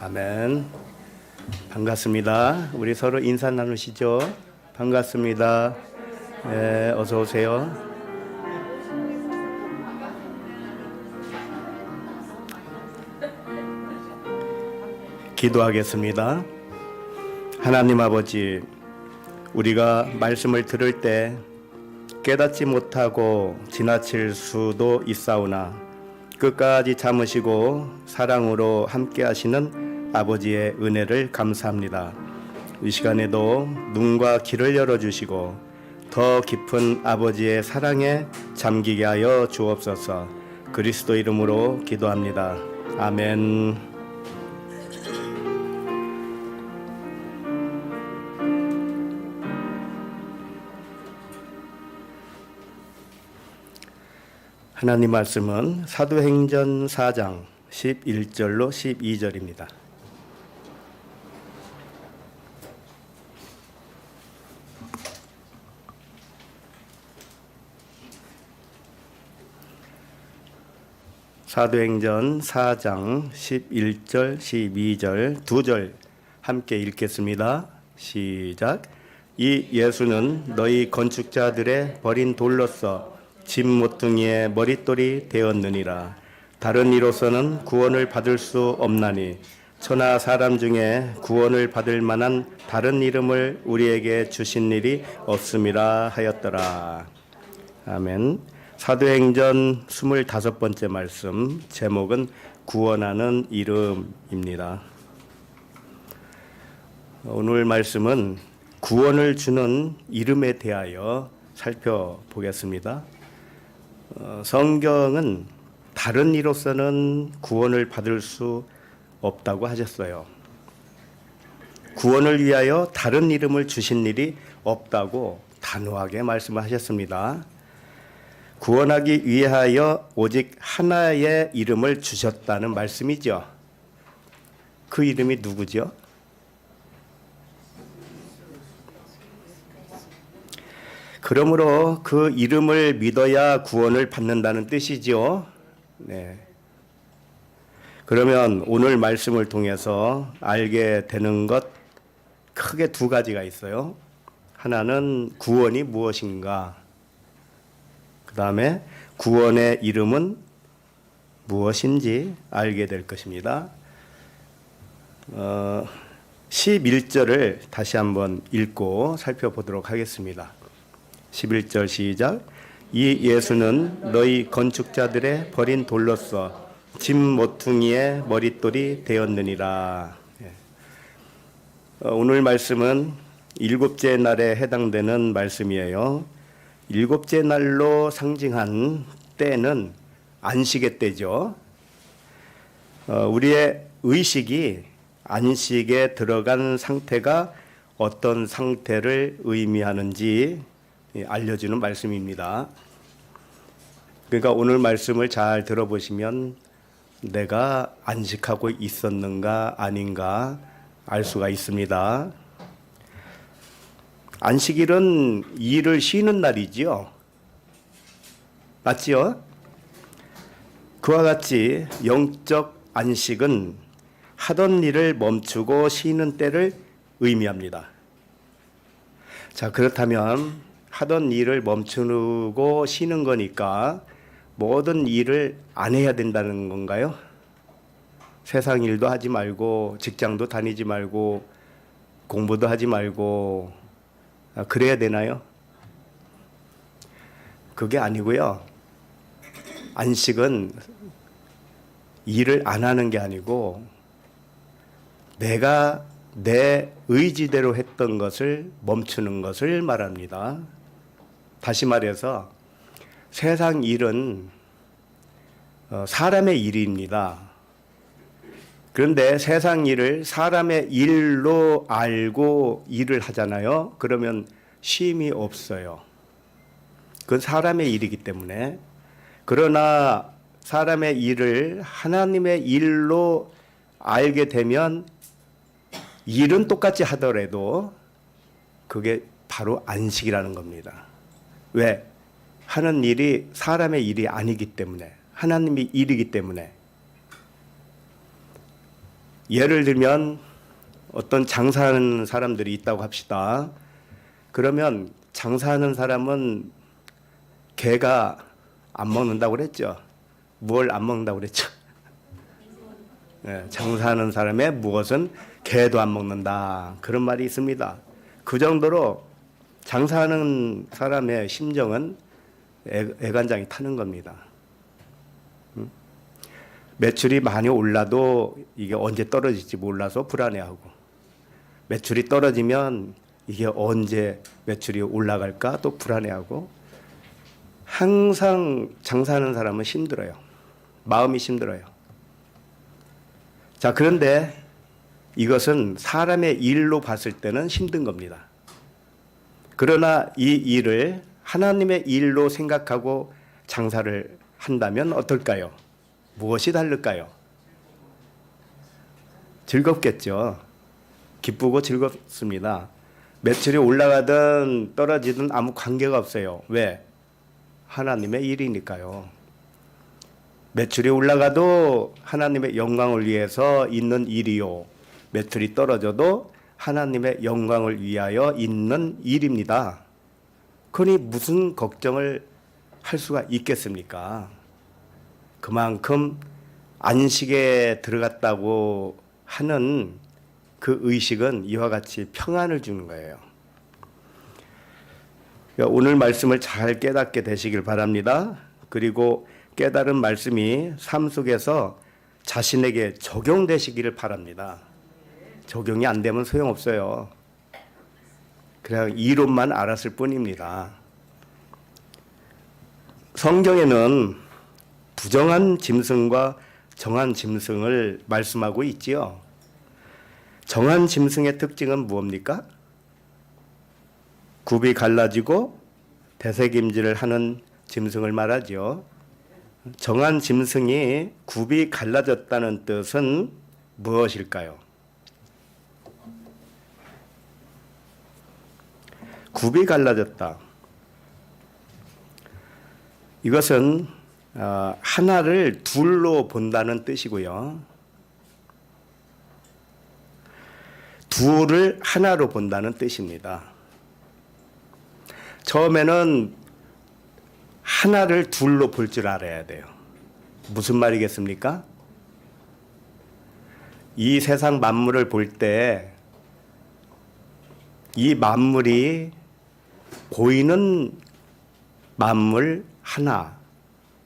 아멘. 반갑습니다. 우리 서로 인사 나누시죠. 반갑습니다. 네, 어서 오세요. 기도하겠습니다. 하나님 아버지, 우리가 말씀을 들을 때 깨닫지 못하고 지나칠 수도 있사오나 끝까지 참으시고 사랑으로 함께 하시는 아버지의 은혜를 감사합니다. 이 시간에도 눈과 귀를 열어주시고 더 깊은 아버지의 사랑에 잠기게 하여 주옵소서. 그리스도 이름으로 기도합니다. 아멘. 하나님 말씀은 사도행전 4장 11절로 12절입니다. 사도행전 4장 11절 12절 두 절 함께 읽겠습니다. 시작. 이 예수는 너희 건축자들의 버린 돌로서 집 모퉁이의 머릿돌이 되었느니라. 다른 이로서는 구원을 받을 수 없나니 천하 사람 중에 구원을 받을 만한 다른 이름을 우리에게 주신 일이 없음이라 하였더라. 아멘. 사도행전 25번째 말씀, 제목은 구원하는 이름입니다. 오늘 말씀은 구원을 주는 이름에 대하여 살펴보겠습니다. 성경은 다른 이로서는 구원을 받을 수 없다고 하셨어요. 구원을 위하여 다른 이름을 주신 일이 없다고 단호하게 말씀하셨습니다. 구원하기 위하여 오직 하나의 이름을 주셨다는 말씀이죠. 그 이름이 누구죠? 그러므로 그 이름을 믿어야 구원을 받는다는 뜻이죠. 네. 그러면 오늘 말씀을 통해서 알게 되는 것 크게 두 가지가 있어요. 하나는 구원이 무엇인가? 그 다음에 구원의 이름은 무엇인지 알게 될 것입니다. 11절을 다시 한번 읽고 살펴보도록 하겠습니다. 11절 시작. 이 예수는 너희 건축자들의 버린 돌로서 집 모퉁이의 머릿돌이 되었느니라. 오늘 말씀은 일곱째 날에 해당되는 말씀이에요. 일곱째 날로 상징한 때는 안식의 때죠. 우리의 의식이 안식에 들어간 상태가 어떤 상태를 의미하는지 알려주는 말씀입니다. 그러니까 오늘 말씀을 잘 들어보시면 내가 안식하고 있었는가 아닌가 알 수가 있습니다. 안식일은 일을 쉬는 날이지요. 맞지요? 그와 같이 영적 안식은 하던 일을 멈추고 쉬는 때를 의미합니다. 자, 그렇다면 하던 일을 멈추고 쉬는 거니까 모든 일을 안 해야 된다는 건가요? 세상 일도 하지 말고 직장도 다니지 말고 공부도 하지 말고 그래야 되나요? 그게 아니고요. 안식은 일을 안 하는 게 아니고 내가 내 의지대로 했던 것을 멈추는 것을 말합니다. 다시 말해서 세상 일은 사람의 일입니다. 그런데 세상 일을 사람의 일로 알고 일을 하잖아요. 그러면 쉼이 없어요. 그건 사람의 일이기 때문에. 그러나 사람의 일을 하나님의 일로 알게 되면 일은 똑같이 하더라도 그게 바로 안식이라는 겁니다. 왜? 하는 일이 사람의 일이 아니기 때문에, 하나님의 일이기 때문에. 예를 들면 어떤 장사하는 사람들이 있다고 합시다. 그러면 장사하는 사람은 개가 안 먹는다고 그랬죠. 뭘 안 먹는다고 그랬죠. 네, 장사하는 사람의 무엇은 개도 안 먹는다. 그런 말이 있습니다. 그 정도로 장사하는 사람의 심정은 애간장이 타는 겁니다. 매출이 많이 올라도 이게 언제 떨어질지 몰라서 불안해하고, 매출이 떨어지면 이게 언제 매출이 올라갈까 또 불안해하고, 항상 장사하는 사람은 힘들어요. 마음이 힘들어요. 자, 그런데 이것은 사람의 일로 봤을 때는 힘든 겁니다. 그러나 이 일을 하나님의 일로 생각하고 장사를 한다면 어떨까요? 무엇이 다를까요? 즐겁겠죠. 기쁘고 즐겁습니다. 매출이 올라가든 떨어지든 아무 관계가 없어요. 왜? 하나님의 일이니까요. 매출이 올라가도 하나님의 영광을 위해서 있는 일이요. 매출이 떨어져도 하나님의 영광을 위하여 있는 일입니다. 그러니 무슨 걱정을 할 수가 있겠습니까? 그만큼 안식에 들어갔다고 하는 그 의식은 이와 같이 평안을 주는 거예요. 오늘 말씀을 잘 깨닫게 되시길 바랍니다. 그리고 깨달은 말씀이 삶 속에서 자신에게 적용되시기를 바랍니다. 적용이 안 되면 소용없어요. 그냥 이론만 알았을 뿐입니다. 성경에는 부정한 짐승과 정한 짐승을 말씀하고 있지요. 정한 짐승의 특징은 무엇입니까? 굽이 갈라지고 되새김질을 하는 짐승을 말하죠. 정한 짐승이 굽이 갈라졌다는 뜻은 무엇일까요? 굽이 갈라졌다. 이것은 하나를 둘로 본다는 뜻이고요. 둘을 하나로 본다는 뜻입니다. 처음에는 하나를 둘로 볼 줄 알아야 돼요. 무슨 말이겠습니까? 이 세상 만물을 볼 때 이 만물이 보이는 만물 하나,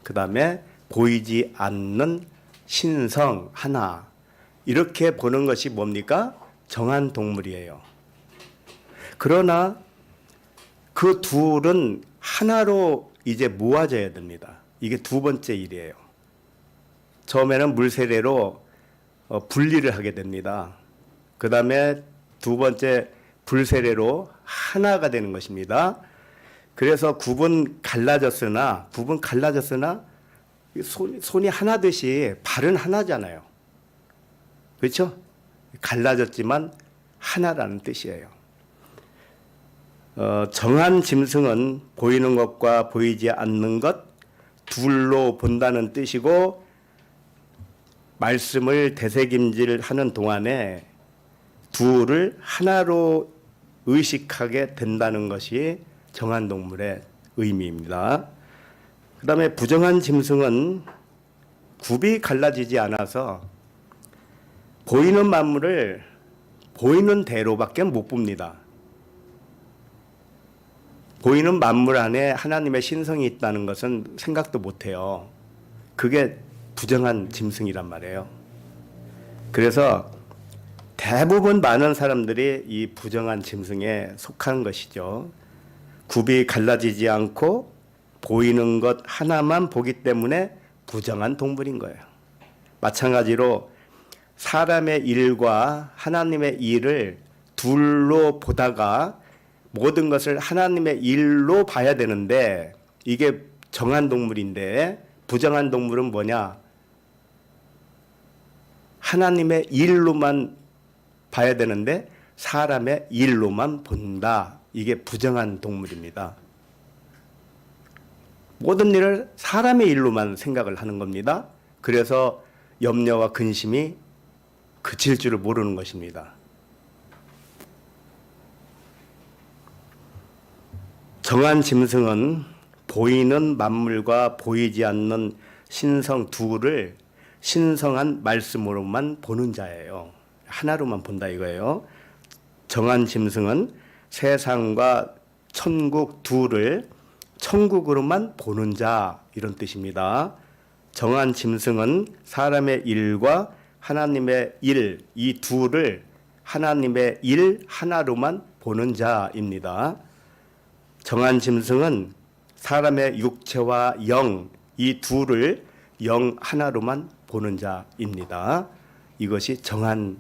그 다음에 보이지 않는 신성 하나, 이렇게 보는 것이 뭡니까? 정한 동물이에요. 그러나 그 둘은 하나로 이제 모아져야 됩니다. 이게 두 번째 일이에요. 처음에는 물세례로 분리를 하게 됩니다. 그 다음에 두 번째 불세례로 하나가 되는 것입니다. 그래서 굽은 갈라졌으나 손이 하나듯이 발은 하나잖아요. 그렇죠? 갈라졌지만 하나라는 뜻이에요. 정한 짐승은 보이는 것과 보이지 않는 것 둘로 본다는 뜻이고, 말씀을 되새김질하는 동안에 둘을 하나로 의식하게 된다는 것이 정한 동물의 의미입니다. 그 다음에 부정한 짐승은 굽이 갈라지지 않아서 보이는 만물을 보이는 대로밖에 못 봅니다. 보이는 만물 안에 하나님의 신성이 있다는 것은 생각도 못해요. 그게 부정한 짐승이란 말이에요. 그래서 대부분 많은 사람들이 이 부정한 짐승에 속한 것이죠. 굽이 갈라지지 않고 보이는 것 하나만 보기 때문에 부정한 동물인 거예요. 마찬가지로 사람의 일과 하나님의 일을 둘로 보다가 모든 것을 하나님의 일로 봐야 되는데, 이게 정한 동물인데 부정한 동물은 뭐냐? 하나님의 일로만 봐야 되는데 사람의 일로만 본다. 이게 부정한 동물입니다. 모든 일을 사람의 일로만 생각을 하는 겁니다. 그래서 염려와 근심이 그칠 줄을 모르는 것입니다. 정한 짐승은 보이는 만물과 보이지 않는 신성 둘을 신성한 말씀으로만 보는 자예요. 하나로만 본다 이거예요. 정한 짐승은 세상과 천국 둘을 천국으로만 보는 자 이런 뜻입니다. 정한 짐승은 사람의 일과 하나님의 일, 이 둘을 하나님의 일 하나로만 보는 자입니다. 정한 짐승은 사람의 육체와 영, 이 둘을 영 하나로만 보는 자입니다. 이것이 정한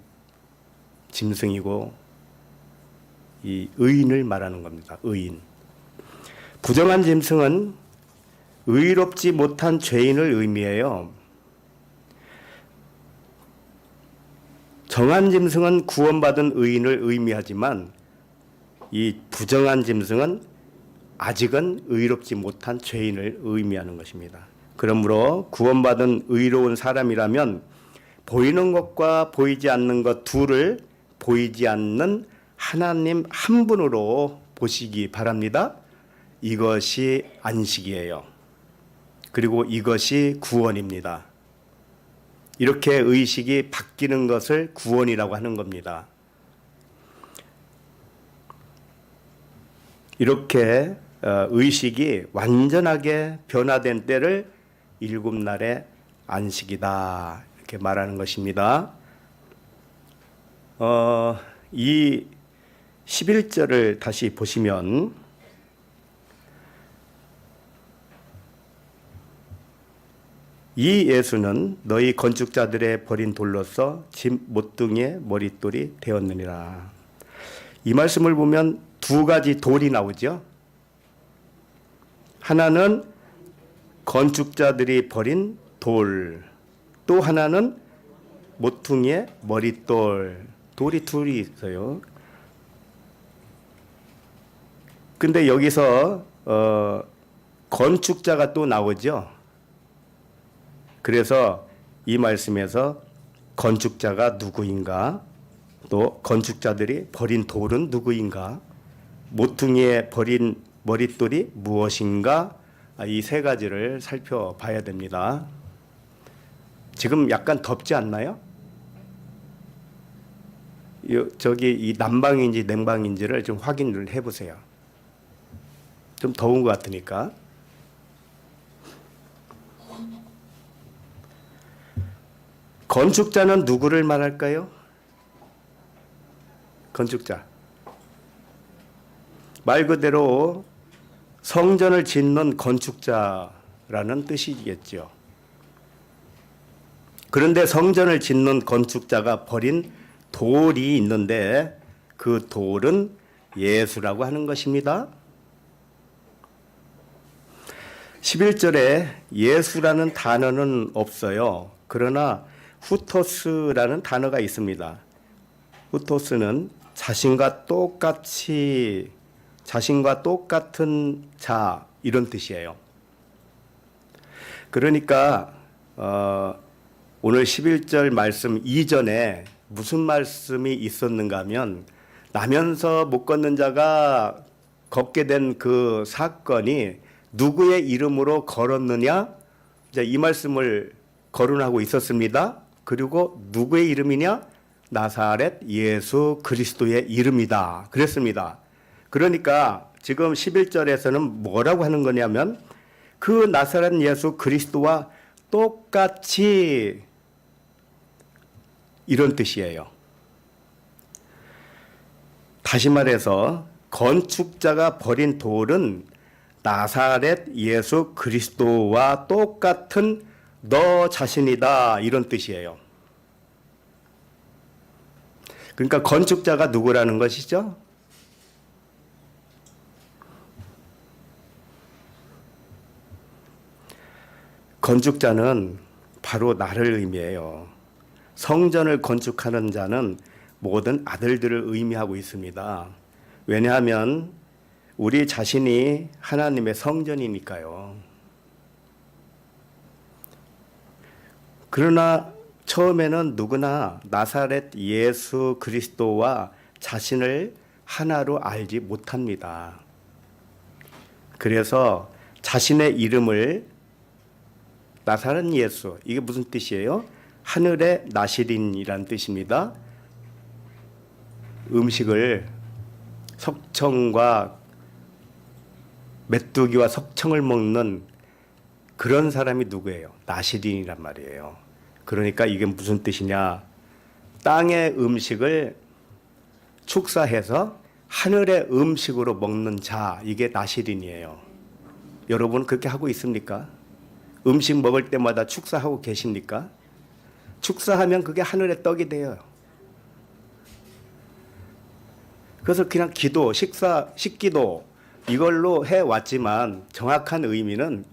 짐승이고 이 의인을 말하는 겁니다. 의인. 부정한 짐승은 의롭지 못한 죄인을 의미해요. 정한 짐승은 구원받은 의인을 의미하지만 이 부정한 짐승은 아직은 의롭지 못한 죄인을 의미하는 것입니다. 그러므로 구원받은 의로운 사람이라면 보이는 것과 보이지 않는 것 둘을 보이지 않는 하나님 한 분으로 보시기 바랍니다. 이것이 안식이에요. 그리고 이것이 구원입니다. 이렇게 의식이 바뀌는 것을 구원이라고 하는 겁니다. 이렇게 의식이 완전하게 변화된 때를 일곱 날의 안식이다 이렇게 말하는 것입니다. 이 11절을 다시 보시면 이 예수는 너희 건축자들의 버린 돌로서 집 못둥이의 머릿돌이 되었느니라. 이 말씀을 보면 두 가지 돌이 나오죠. 하나는 건축자들이 버린 돌, 또 하나는 모퉁이의 머릿돌. 돌이 둘이 있어요. 근데 여기서 건축자가 또 나오죠. 그래서 이 말씀에서 건축자가 누구인가, 또 건축자들이 버린 돌은 누구인가, 모퉁이에 버린 머릿돌이 무엇인가, 이 세 가지를 살펴봐야 됩니다. 지금 약간 덥지 않나요? 저기 이 난방인지 냉방인지를 좀 확인을 해보세요. 좀 더운 것 같으니까. 건축자는 누구를 말할까요? 건축자. 말 그대로 성전을 짓는 건축자라는 뜻이겠죠. 그런데 성전을 짓는 건축자가 버린 돌이 있는데 그 돌은 예수라고 하는 것입니다. 11절에 예수라는 단어는 없어요. 그러나 후토스라는 단어가 있습니다. 후토스는 자신과 똑같은 자 이런 뜻이에요. 그러니까 오늘 11절 말씀 이전에 무슨 말씀이 있었는가 하면 나면서 못 걷는 자가 걷게 된 그 사건이 누구의 이름으로 걸었느냐? 이 말씀을 거론하고 있었습니다. 그리고 누구의 이름이냐? 나사렛 예수 그리스도의 이름이다. 그랬습니다. 그러니까 지금 11절에서는 뭐라고 하는 거냐면 그 나사렛 예수 그리스도와 똑같이 이런 뜻이에요. 다시 말해서 건축자가 버린 돌은 나사렛 예수 그리스도와 똑같은 너 자신이다 이런 뜻이에요. 그러니까 건축자가 누구라는 것이죠? 건축자는 바로 나를 의미해요. 성전을 건축하는 자는 모든 아들들을 의미하고 있습니다. 왜냐하면 우리 자신이 하나님의 성전이니까요. 그러나 처음에는 누구나 나사렛 예수 그리스도와 자신을 하나로 알지 못합니다. 그래서 자신의 이름을 나사렛 예수, 이게 무슨 뜻이에요? 하늘의 나시린이란 뜻입니다. 음식을 석청과 메뚜기와 석청을 먹는 그런 사람이 누구예요? 나시린이란 말이에요. 그러니까 이게 무슨 뜻이냐? 땅의 음식을 축사해서 하늘의 음식으로 먹는 자, 이게 나시린이에요. 여러분 그렇게 하고 있습니까? 음식 먹을 때마다 축사하고 계십니까? 축사하면 그게 하늘의 떡이 돼요. 그래서 그냥 기도, 식기도 이걸로 해왔지만 정확한 의미는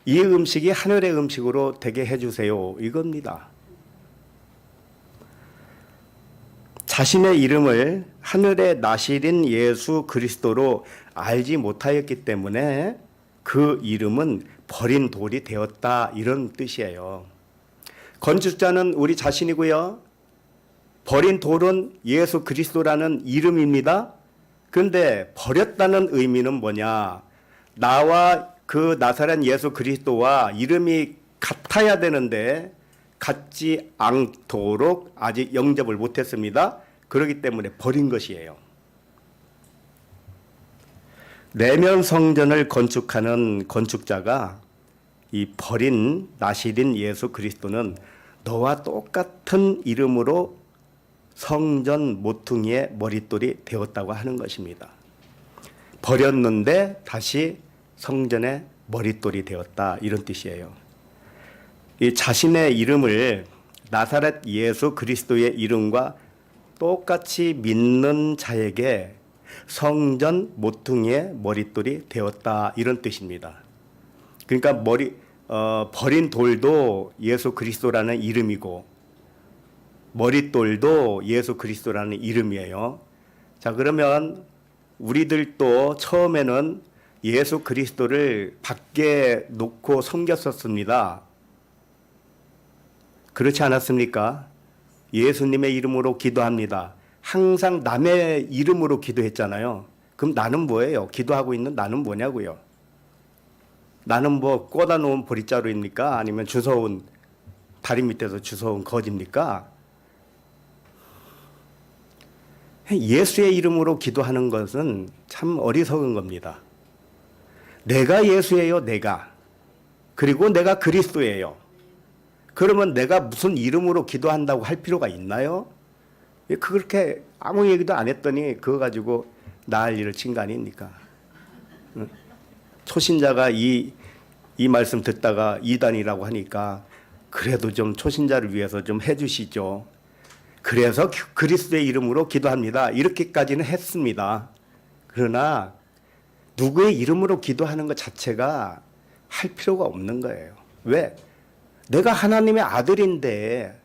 이 음식이 하늘의 음식으로 되게 해주세요, 이겁니다. 자신의 이름을 하늘의 나시린 예수 그리스도로 알지 못하였기 때문에 그 이름은 버린 돌이 되었다, 이런 뜻이에요. 건축자는 우리 자신이고요. 버린 돌은 예수 그리스도라는 이름입니다. 그런데 버렸다는 의미는 뭐냐? 나와 그 나사렛 예수 그리스도와 이름이 같아야 되는데 같지 않도록 아직 영접을 못했습니다. 그렇기 때문에 버린 것이에요. 내면 성전을 건축하는 건축자가 이 버린 나시린 예수 그리스도는 너와 똑같은 이름으로 성전 모퉁이의 머릿돌이 되었다고 하는 것입니다. 버렸는데 다시 성전의 머릿돌이 되었다, 이런 뜻이에요. 이 자신의 이름을 나사렛 예수 그리스도의 이름과 똑같이 믿는 자에게 성전 모퉁이의 머릿돌이 되었다, 이런 뜻입니다. 그러니까 버린 돌도 예수 그리스도라는 이름이고 머릿돌도 예수 그리스도라는 이름이에요. 자, 그러면 우리들도 처음에는 예수 그리스도를 밖에 놓고 섬겼었습니다. 그렇지 않았습니까? 예수님의 이름으로 기도합니다. 항상 남의 이름으로 기도했잖아요. 그럼 나는 뭐예요? 기도하고 있는 나는 뭐냐고요? 나는 뭐 꽂아 놓은 보릿자루입니까? 아니면 주워온 다리 밑에서 주워온 거지입니까? 예수의 이름으로 기도하는 것은 참 어리석은 겁니다. 내가 예수예요, 내가. 그리고 내가 그리스도예요. 그러면 내가 무슨 이름으로 기도한다고 할 필요가 있나요? 그렇게 아무 얘기도 안 했더니 그거 가지고 난리를 친 거 아닙니까? 초신자가 이 말씀 듣다가 이단이라고 하니까 그래도 좀 초신자를 위해서 좀 해주시죠. 그래서 그리스도의 이름으로 기도합니다, 이렇게까지는 했습니다. 그러나 누구의 이름으로 기도하는 것 자체가 할 필요가 없는 거예요. 왜? 내가 하나님의 아들인데,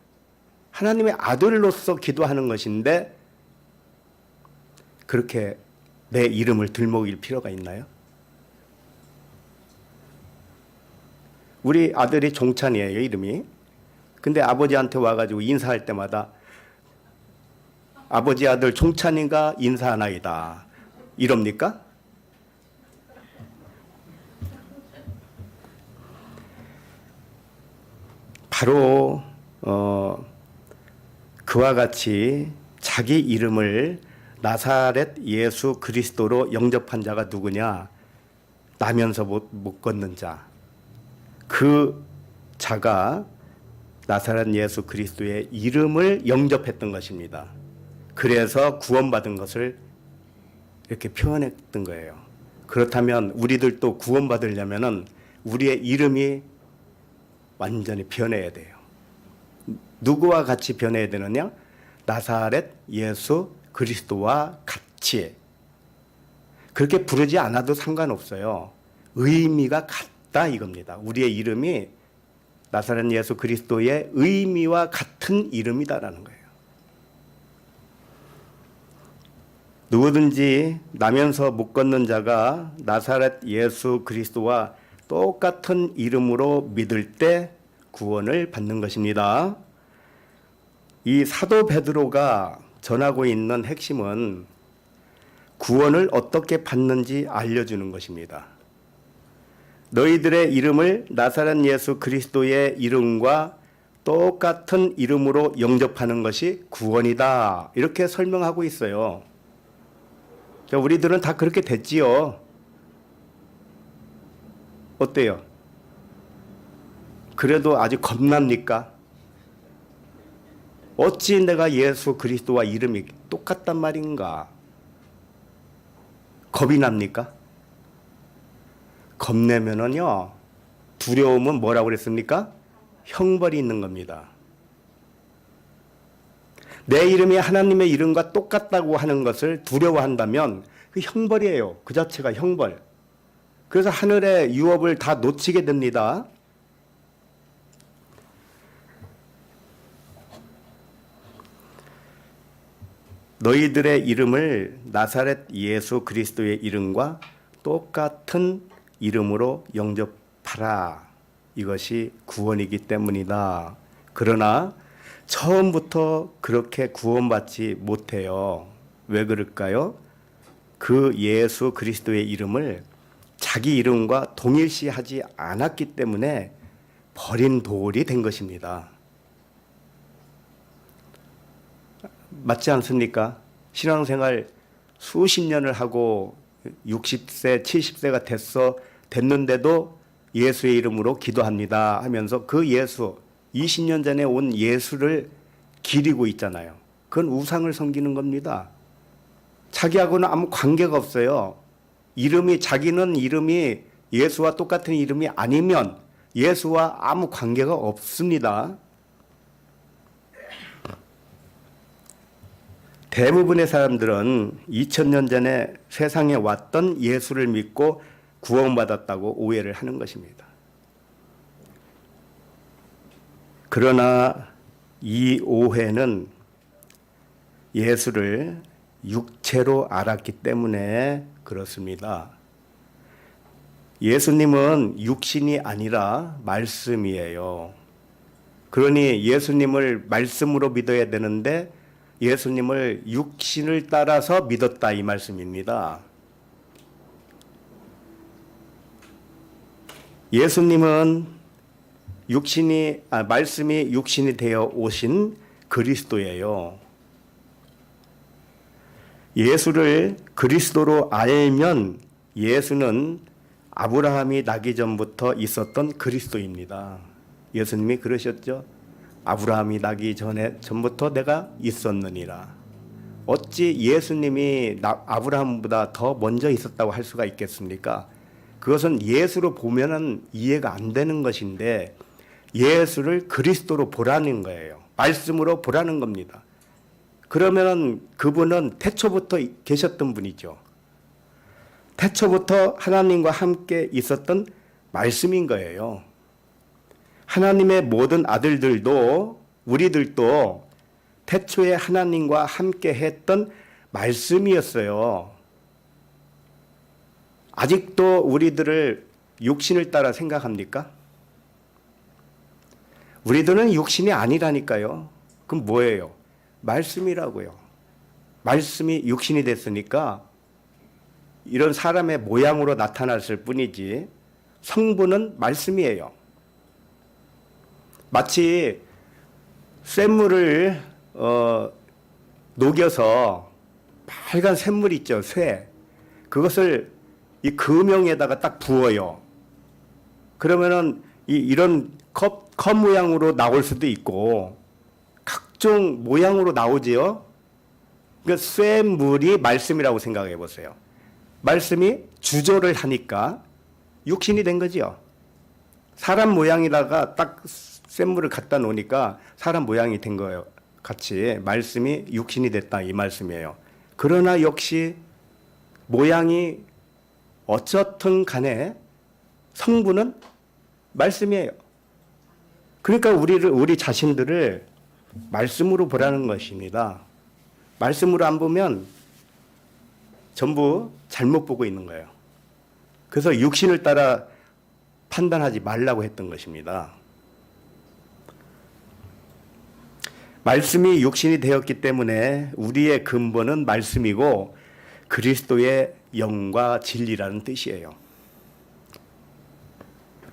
하나님의 아들로서 기도하는 것인데 그렇게 내 이름을 들먹일 필요가 있나요? 우리 아들이 종찬이에요, 이름이. 근데 아버지한테 와가지고 인사할 때마다 아버지 아들 종찬이가 인사하나이다, 이럽니까? 바로 그와 같이 자기 이름을 나사렛 예수 그리스도로 영접한 자가 누구냐? 나면서 못 걷는 자. 그 자가 나사렛 예수 그리스도의 이름을 영접했던 것입니다. 그래서 구원받은 것을 이렇게 표현했던 거예요. 그렇다면 우리들도 구원받으려면은 우리의 이름이 완전히 변해야 돼요. 누구와 같이 변해야 되느냐? 나사렛 예수 그리스도와 같이. 그렇게 부르지 않아도 상관없어요. 의미가 같다, 이겁니다. 우리의 이름이 나사렛 예수 그리스도의 의미와 같은 이름이다라는 거예요. 누구든지 나면서 못 걷는 자가 나사렛 예수 그리스도와 똑같은 이름으로 믿을 때 구원을 받는 것입니다. 이 사도 베드로가 전하고 있는 핵심은 구원을 어떻게 받는지 알려주는 것입니다. 너희들의 이름을 나사렛 예수 그리스도의 이름과 똑같은 이름으로 영접하는 것이 구원이다. 이렇게 설명하고 있어요. 우리들은 다 그렇게 됐지요. 어때요? 그래도 아직 겁납니까? 어찌 내가 예수 그리스도와 이름이 똑같단 말인가? 겁이 납니까? 겁내면은요, 두려움은 뭐라고 그랬습니까? 형벌이 있는 겁니다. 내 이름이 하나님의 이름과 똑같다고 하는 것을 두려워한다면 그 형벌이에요. 그 자체가 형벌. 그래서 하늘의 유업을 다 놓치게 됩니다. 너희들의 이름을 나사렛 예수 그리스도의 이름과 똑같은 이름으로 영접하라. 이것이 구원이기 때문이다. 그러나 처음부터 그렇게 구원받지 못해요. 왜 그럴까요? 그 예수 그리스도의 이름을 자기 이름과 동일시하지 않았기 때문에 버린 돌이 된 것입니다. 맞지 않습니까? 신앙생활 수십 년을 하고 60세, 70세가 됐는데도 예수의 이름으로 기도합니다 하면서 그 예수, 20년 전에 온 예수를 기리고 있잖아요. 그건 우상을 섬기는 겁니다. 자기하고는 아무 관계가 없어요. 자기는 이름이 예수와 똑같은 이름이 아니면 예수와 아무 관계가 없습니다. 대부분의 사람들은 2000년 전에 세상에 왔던 예수를 믿고 구원받았다고 오해를 하는 것입니다. 그러나 이 오해는 예수를 육체로 알았기 때문에 그렇습니다. 예수님은 육신이 아니라 말씀이에요. 그러니 예수님을 말씀으로 믿어야 되는데 예수님을 육신을 따라서 믿었다 이 말씀입니다. 예수님은 말씀이 육신이 되어 오신 그리스도예요. 예수를 그리스도로 알면 예수는 아브라함이 나기 전부터 있었던 그리스도입니다. 예수님이 그러셨죠. 아브라함이 나기 전부터 내가 있었느니라. 어찌 예수님이 아브라함보다 더 먼저 있었다고 할 수가 있겠습니까? 그것은 예수로 보면은 이해가 안 되는 것인데 예수를 그리스도로 보라는 거예요. 말씀으로 보라는 겁니다. 그러면은 그분은 태초부터 계셨던 분이죠. 태초부터 하나님과 함께 있었던 말씀인 거예요. 하나님의 모든 아들들도 우리들도 태초에 하나님과 함께 했던 말씀이었어요. 아직도 우리들을 육신을 따라 생각합니까? 우리들은 육신이 아니라니까요. 그럼 뭐예요? 말씀이라고요. 말씀이 육신이 됐으니까 이런 사람의 모양으로 나타났을 뿐이지 성분은 말씀이에요. 마치 쇳물을 녹여서 빨간 쇳물 있죠, 쇠. 그것을 이 금형에다가 딱 부어요. 그러면은 이런 컵 모양으로 나올 수도 있고 각종 모양으로 나오지요. 그러니까 쇳물이 말씀이라고 생각해 보세요. 말씀이 주조를 하니까 육신이 된 거지요. 사람 모양에다가 딱 쇳물을 갖다 놓으니까 사람 모양이 된 거예요. 같이 말씀이 육신이 됐다 이 말씀이에요. 그러나 역시 모양이 어쨌든 간에 성분은 말씀이에요. 그러니까 우리 자신들을 말씀으로 보라는 것입니다. 말씀으로 안 보면 전부 잘못 보고 있는 거예요. 그래서 육신을 따라 판단하지 말라고 했던 것입니다. 말씀이 육신이 되었기 때문에 우리의 근본은 말씀이고 그리스도의 영과 진리라는 뜻이에요.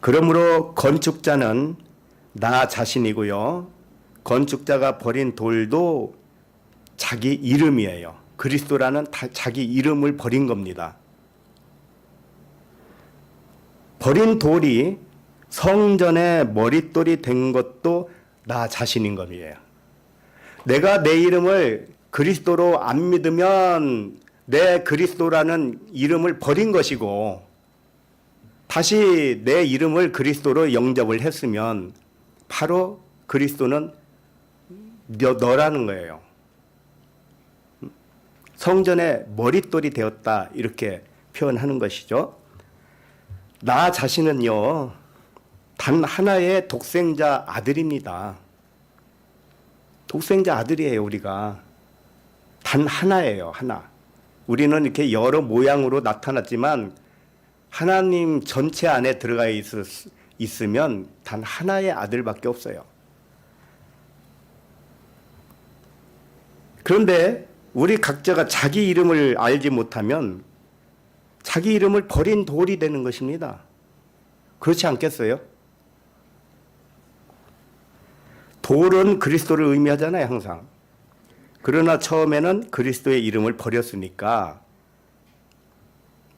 그러므로 건축자는 나 자신이고요. 건축자가 버린 돌도 자기 이름이에요. 그리스도라는 자기 이름을 버린 겁니다. 버린 돌이 성전의 머릿돌이 된 것도 나 자신인 겁니다. 내가 내 이름을 그리스도로 안 믿으면 내 그리스도라는 이름을 버린 것이고 다시 내 이름을 그리스도로 영접을 했으면 바로 그리스도는 너라는 거예요. 성전의 머릿돌이 되었다 이렇게 표현하는 것이죠. 나 자신은요 단 하나의 독생자 아들입니다. 독생자 아들이에요. 우리가 단 하나예요. 하나. 우리는 이렇게 여러 모양으로 나타났지만 하나님 전체 안에 들어가 있으면 단 하나의 아들밖에 없어요. 그런데 우리 각자가 자기 이름을 알지 못하면 자기 이름을 버린 돌이 되는 것입니다. 그렇지 않겠어요? 돌은 그리스도를 의미하잖아요, 항상. 그러나 처음에는 그리스도의 이름을 버렸으니까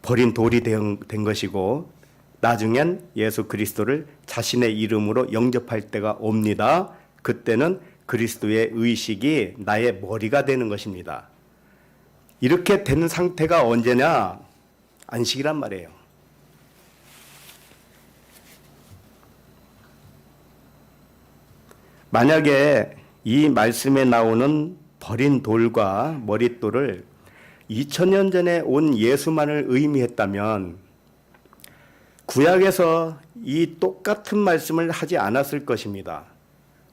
버린 돌이 된 것이고 나중엔 예수 그리스도를 자신의 이름으로 영접할 때가 옵니다. 그때는 그리스도의 의식이 나의 머리가 되는 것입니다. 이렇게 되는 상태가 언제냐? 안식이란 말이에요. 만약에 이 말씀에 나오는 버린 돌과 머릿돌을 2000년 전에 온 예수만을 의미했다면 구약에서 이 똑같은 말씀을 하지 않았을 것입니다.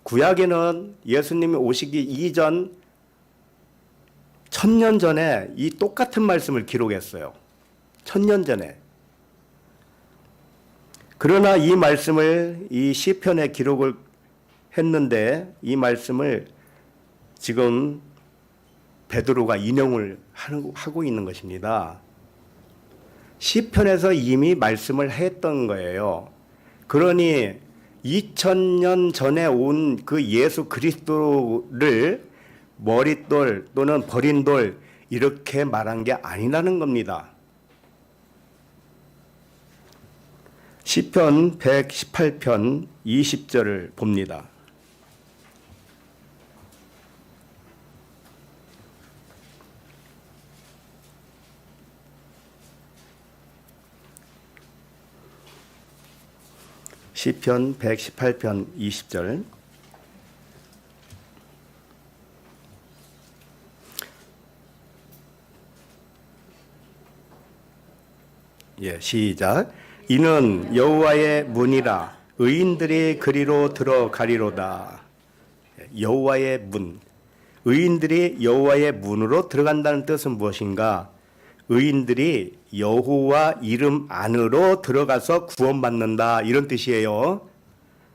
구약에는 예수님이 오시기 이전 1000년 전에 이 똑같은 말씀을 기록했어요. 1000년 전에. 그러나 이 말씀을 이 시편에 기록을 했는데 이 말씀을 지금 베드로가 인용을 하고 있는 것입니다. 시편에서 이미 말씀을 했던 거예요. 그러니 2000년 전에 온 그 예수 그리스도를 머릿돌 또는 버린 돌 이렇게 말한 게 아니라는 겁니다. 시편 118편 20절을 봅니다. 시편 118편 20절. 시작. 이는 여호와의 문이라 의인들이 그리로 들어가리로다. 여호와의 문. 의인들이 여호와의 문으로 들어간다는 뜻은 무엇인가? 의인들이 여호와 이름 안으로 들어가서 구원받는다 이런 뜻이에요.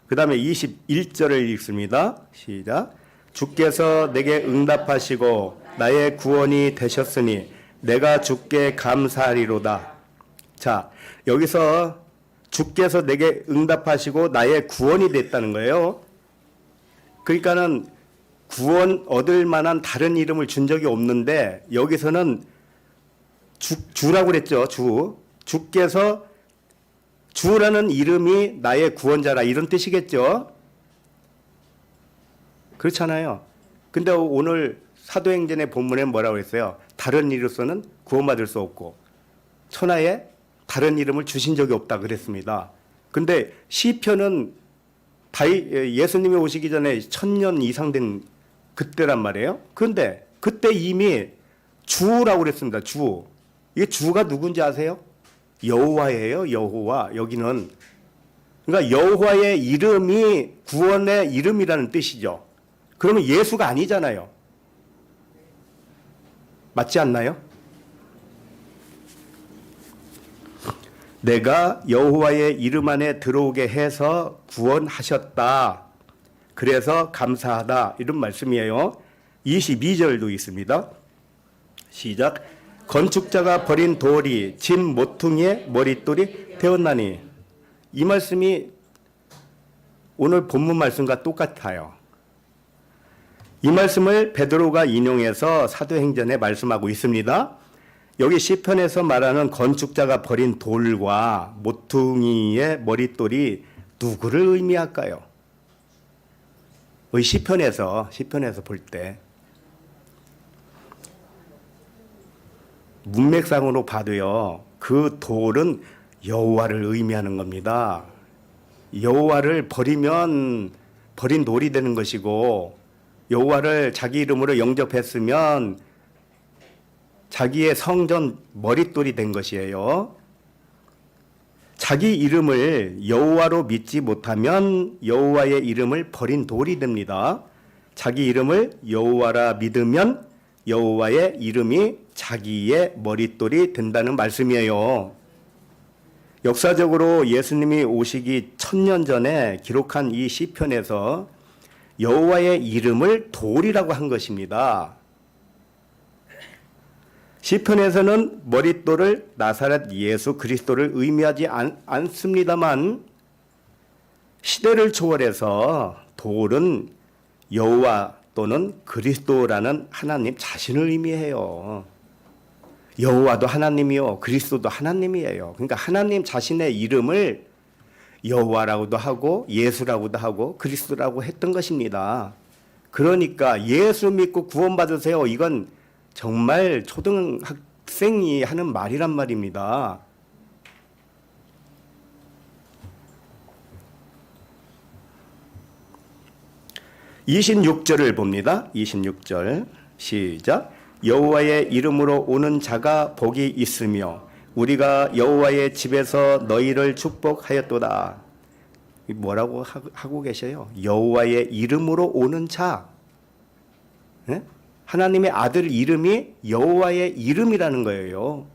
그 다음에 21절을 읽습니다. 시작. 주께서 내게 응답하시고 나의 구원이 되셨으니 내가 주께 감사하리로다. 자, 여기서 주께서 내게 응답하시고 나의 구원이 됐다는 거예요. 그러니까는 구원 얻을 만한 다른 이름을 준 적이 없는데 여기서는 주라고 그랬죠. 주께서 주라는 이름이 나의 구원자라 이런 뜻이겠죠. 그렇잖아요. 근데 오늘 사도행전의 본문에 뭐라고 했어요? 다른 이로서는 구원받을 수 없고 천하에 다른 이름을 주신 적이 없다 그랬습니다. 근데 시편은 예수님이 오시기 전에 1000년 이상 된 그때란 말이에요. 그런데 그때 이미 주라고 그랬습니다. 주. 이게 주가 누군지 아세요? 여호와예요. 여호와. 여기는 그러니까 여호와의 이름이 구원의 이름이라는 뜻이죠. 그러면 예수가 아니잖아요. 맞지 않나요? 내가 여호와의 이름 안에 들어오게 해서 구원하셨다. 그래서 감사하다 이런 말씀이에요. 22절도 있습니다. 시작. 건축자가 버린 돌이 집 모퉁이의 머릿돌이 되었나니. 이 말씀이 오늘 본문 말씀과 똑같아요. 이 말씀을 베드로가 인용해서 사도행전에 말씀하고 있습니다. 여기 시편에서 말하는 건축자가 버린 돌과 모퉁이의 머릿돌이 누구를 의미할까요? 시편에서 볼 때 문맥상으로 봐도요, 그 돌은 여호와를 의미하는 겁니다. 여호와를 버리면 버린 돌이 되는 것이고, 여호와를 자기 이름으로 영접했으면 자기의 성전 머릿돌이 된 것이에요. 자기 이름을 여호와로 믿지 못하면 여호와의 이름을 버린 돌이 됩니다. 자기 이름을 여호와라 믿으면 여호와의 이름이 자기의 머릿돌이 된다는 말씀이에요. 역사적으로 예수님이 오시기 1000년 전에 기록한 이 시편에서 여호와의 이름을 돌이라고 한 것입니다. 시편에서는 머릿돌을 나사렛 예수 그리스도를 의미하지 않습니다만, 시대를 초월해서 돌은 여호와 또는 그리스도라는 하나님 자신을 의미해요. 여호와도 하나님이요, 그리스도도 하나님이에요. 그러니까 하나님 자신의 이름을 여호와라고도 하고 예수라고도 하고 그리스도라고 했던 것입니다. 그러니까 예수 믿고 구원받으세요, 이건 정말 초등학생이 하는 말이란 말입니다. (26절을) 봅니다. 26절 시작. 여호와의 이름으로 오는 자가 복이 있으며 우리가 여호와의 집에서 너희를 축복하였도다. 뭐라고 하고 계셔요? 여호와의 이름으로 오는 자. 네? 하나님의 아들 이름이 여호와의 이름이라는 거예요.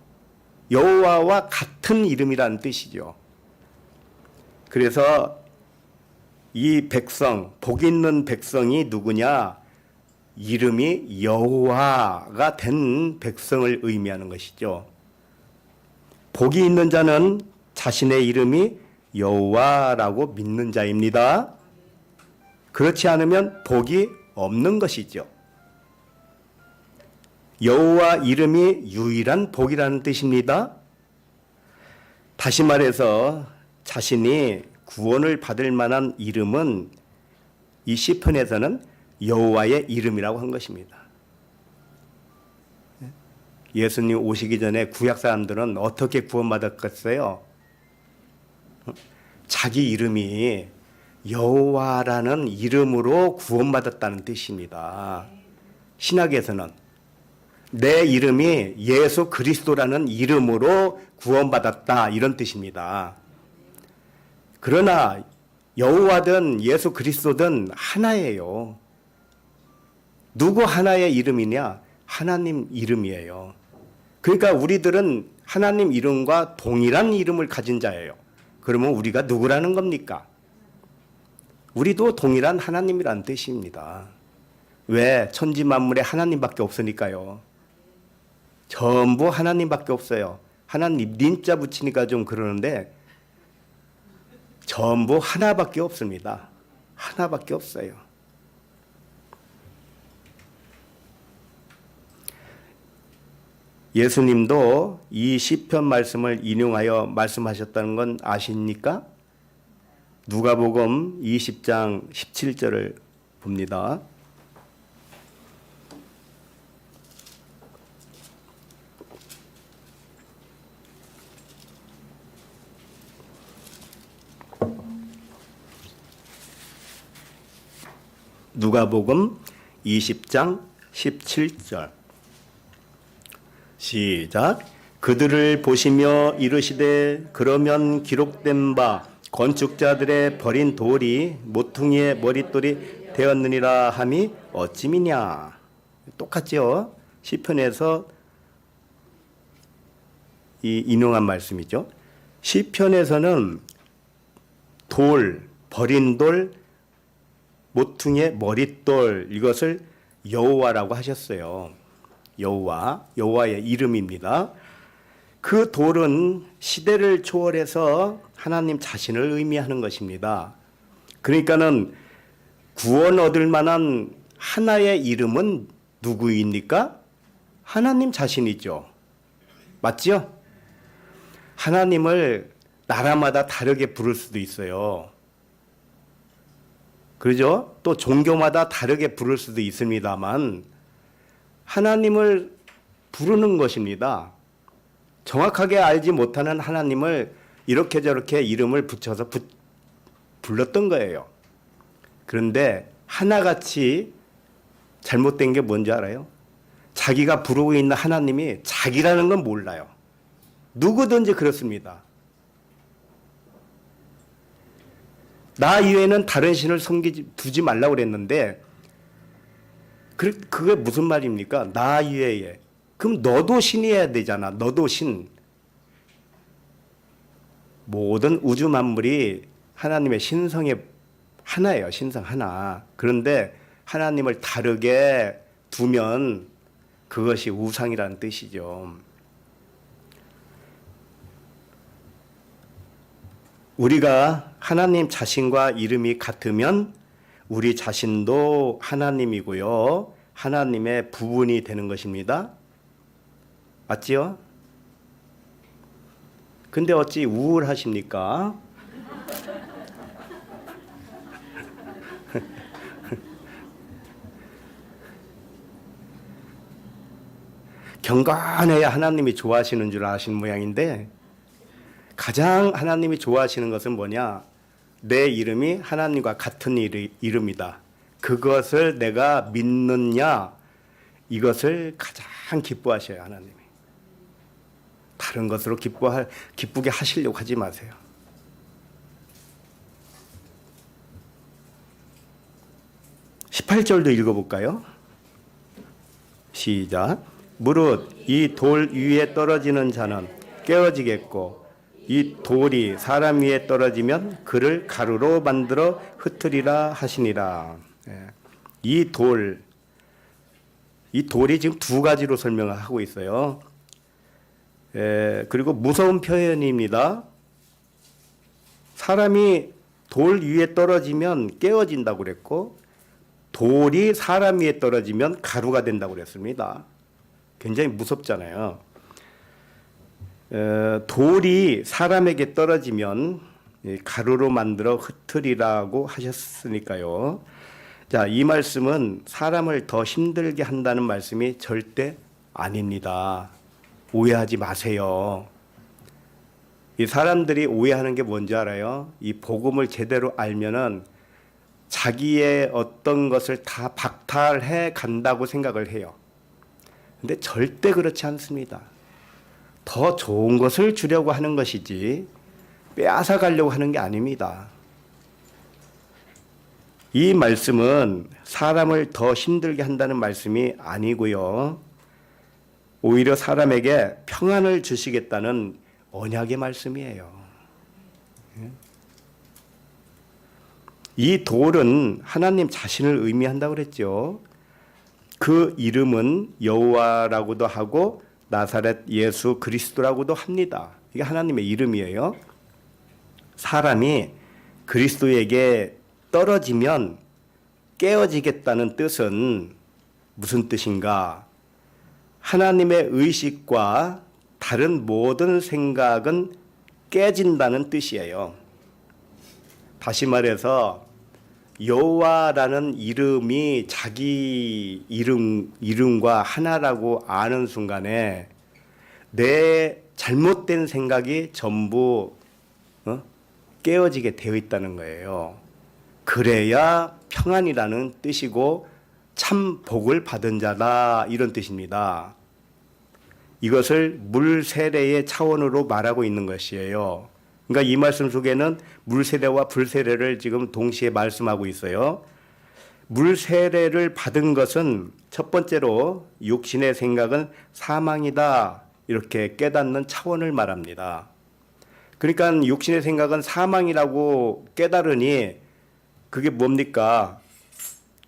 여호와와 같은 이름이라는 뜻이죠. 그래서 이 백성, 복 있는 백성이 누구냐? 이름이 여호와가 된 백성을 의미하는 것이죠. 복이 있는 자는 자신의 이름이 여호와라고 믿는 자입니다. 그렇지 않으면 복이 없는 것이죠. 여호와 이름이 유일한 복이라는 뜻입니다. 다시 말해서 자신이 구원을 받을 만한 이름은 이 시편에서는 여호와의 이름이라고 한 것입니다. 예수님 오시기 전에 구약 사람들은 어떻게 구원받았겠어요? 자기 이름이 여호와라는 이름으로 구원받았다는 뜻입니다. 신약에서는 내 이름이 예수 그리스도라는 이름으로 구원받았다, 이런 뜻입니다. 그러나 여호와든 예수 그리스도든 하나예요. 누구 하나의 이름이냐? 하나님 이름이에요. 그러니까 우리들은 하나님 이름과 동일한 이름을 가진 자예요. 그러면 우리가 누구라는 겁니까? 우리도 동일한 하나님이라는 뜻입니다. 왜? 천지 만물에 하나님밖에 없으니까요. 전부 하나님밖에 없어요. 하나님 님자 붙이니까 좀 그러는데 전부 하나밖에 없습니다. 하나밖에 없어요. 예수님도 이 시편 말씀을 인용하여 말씀하셨다는 건 아십니까? 누가복음 20장 17절을 봅니다. 누가복음 20장 17절 시작. 그들을 보시며 이르시되 그러면 기록된 바 건축자들의 버린 돌이 모퉁이의 머릿돌이 되었느니라 함이 어찌미냐. 똑같죠? 시편에서 이 인용한 말씀이죠. 시편에서는 돌, 버린 돌, 모퉁이의 머릿돌, 이것을 여호와라고 하셨어요. 여호와의 이름입니다. 그 돌은 시대를 초월해서 하나님 자신을 의미하는 것입니다. 그러니까는 구원 얻을 만한 하나의 이름은 누구입니까? 하나님 자신이죠. 맞죠? 하나님을 나라마다 다르게 부를 수도 있어요. 그러죠? 또 종교마다 다르게 부를 수도 있습니다만 하나님을 부르는 것입니다. 정확하게 알지 못하는 하나님을 이렇게 저렇게 이름을 붙여서 불렀던 거예요. 그런데 하나같이 잘못된 게 뭔지 알아요? 자기가 부르고 있는 하나님이 자기라는 건 몰라요. 누구든지 그렇습니다. 나 이외에는 다른 신을 두지 말라고 그랬는데 그게 무슨 말입니까? 나 이외에. 그럼 너도 신이어야 되잖아. 너도 신. 모든 우주 만물이 하나님의 신성의 하나예요. 신성 하나. 그런데 하나님을 다르게 두면 그것이 우상이라는 뜻이죠. 우리가 하나님 자신과 이름이 같으면 우리 자신도 하나님이고요. 하나님의 부분이 되는 것입니다. 맞지요? 근데 어찌 우울하십니까? 경건해야 하나님이 좋아하시는 줄 아시는 모양인데 가장 하나님이 좋아하시는 것은 뭐냐? 내 이름이 하나님과 같은 이름이다. 그것을 내가 믿느냐? 이것을 가장 기뻐하셔요, 하나님이. 다른 것으로 기쁘게 하시려고 하지 마세요. (18절도) 읽어볼까요? 시작. 무릇 이 돌 위에 떨어지는 자는 깨어지겠고 이 돌이 사람 위에 떨어지면 그를 가루로 만들어 흩으리라 하시니라. 이 돌이 지금 두 가지로 설명을 하고 있어요. 그리고 무서운 표현입니다. 사람이 돌 위에 떨어지면 깨어진다고 그랬고 돌이 사람 위에 떨어지면 가루가 된다고 그랬습니다. 굉장히 무섭잖아요. 돌이 사람에게 떨어지면 가루로 만들어 흩으리라고 하셨으니까요. 자, 이 말씀은 사람을 더 힘들게 한다는 말씀이 절대 아닙니다. 오해하지 마세요. 이 사람들이 오해하는 게 뭔지 알아요? 이 복음을 제대로 알면은 자기의 어떤 것을 다 박탈해 간다고 생각을 해요. 근데 절대 그렇지 않습니다. 더 좋은 것을 주려고 하는 것이지 빼앗아 가려고 하는 게 아닙니다. 이 말씀은 사람을 더 힘들게 한다는 말씀이 아니고요. 오히려 사람에게 평안을 주시겠다는 언약의 말씀이에요. 이 돌은 하나님 자신을 의미한다고 그랬죠. 그 이름은 여호와라고도 하고 나사렛 예수 그리스도라고도 합니다. 이게 하나님의 이름이에요. 사람이 그리스도에게 떨어지면 깨어지겠다는 뜻은 무슨 뜻인가? 하나님의 의식과 다른 모든 생각은 깨진다는 뜻이에요. 다시 말해서 여호와라는 이름이 자기 이름과 하나라고 아는 순간에 내 잘못된 생각이 전부 깨어지게 되어 있다는 거예요. 그래야 평안이라는 뜻이고 참 복을 받은 자다, 이런 뜻입니다. 이것을 물 세례의 차원으로 말하고 있는 것이에요. 그러니까 이 말씀 속에는 물 세례와 불 세례를 지금 동시에 말씀하고 있어요. 물 세례를 받은 것은 첫 번째로 육신의 생각은 사망이다, 이렇게 깨닫는 차원을 말합니다. 그러니까 육신의 생각은 사망이라고 깨달으니 그게 뭡니까?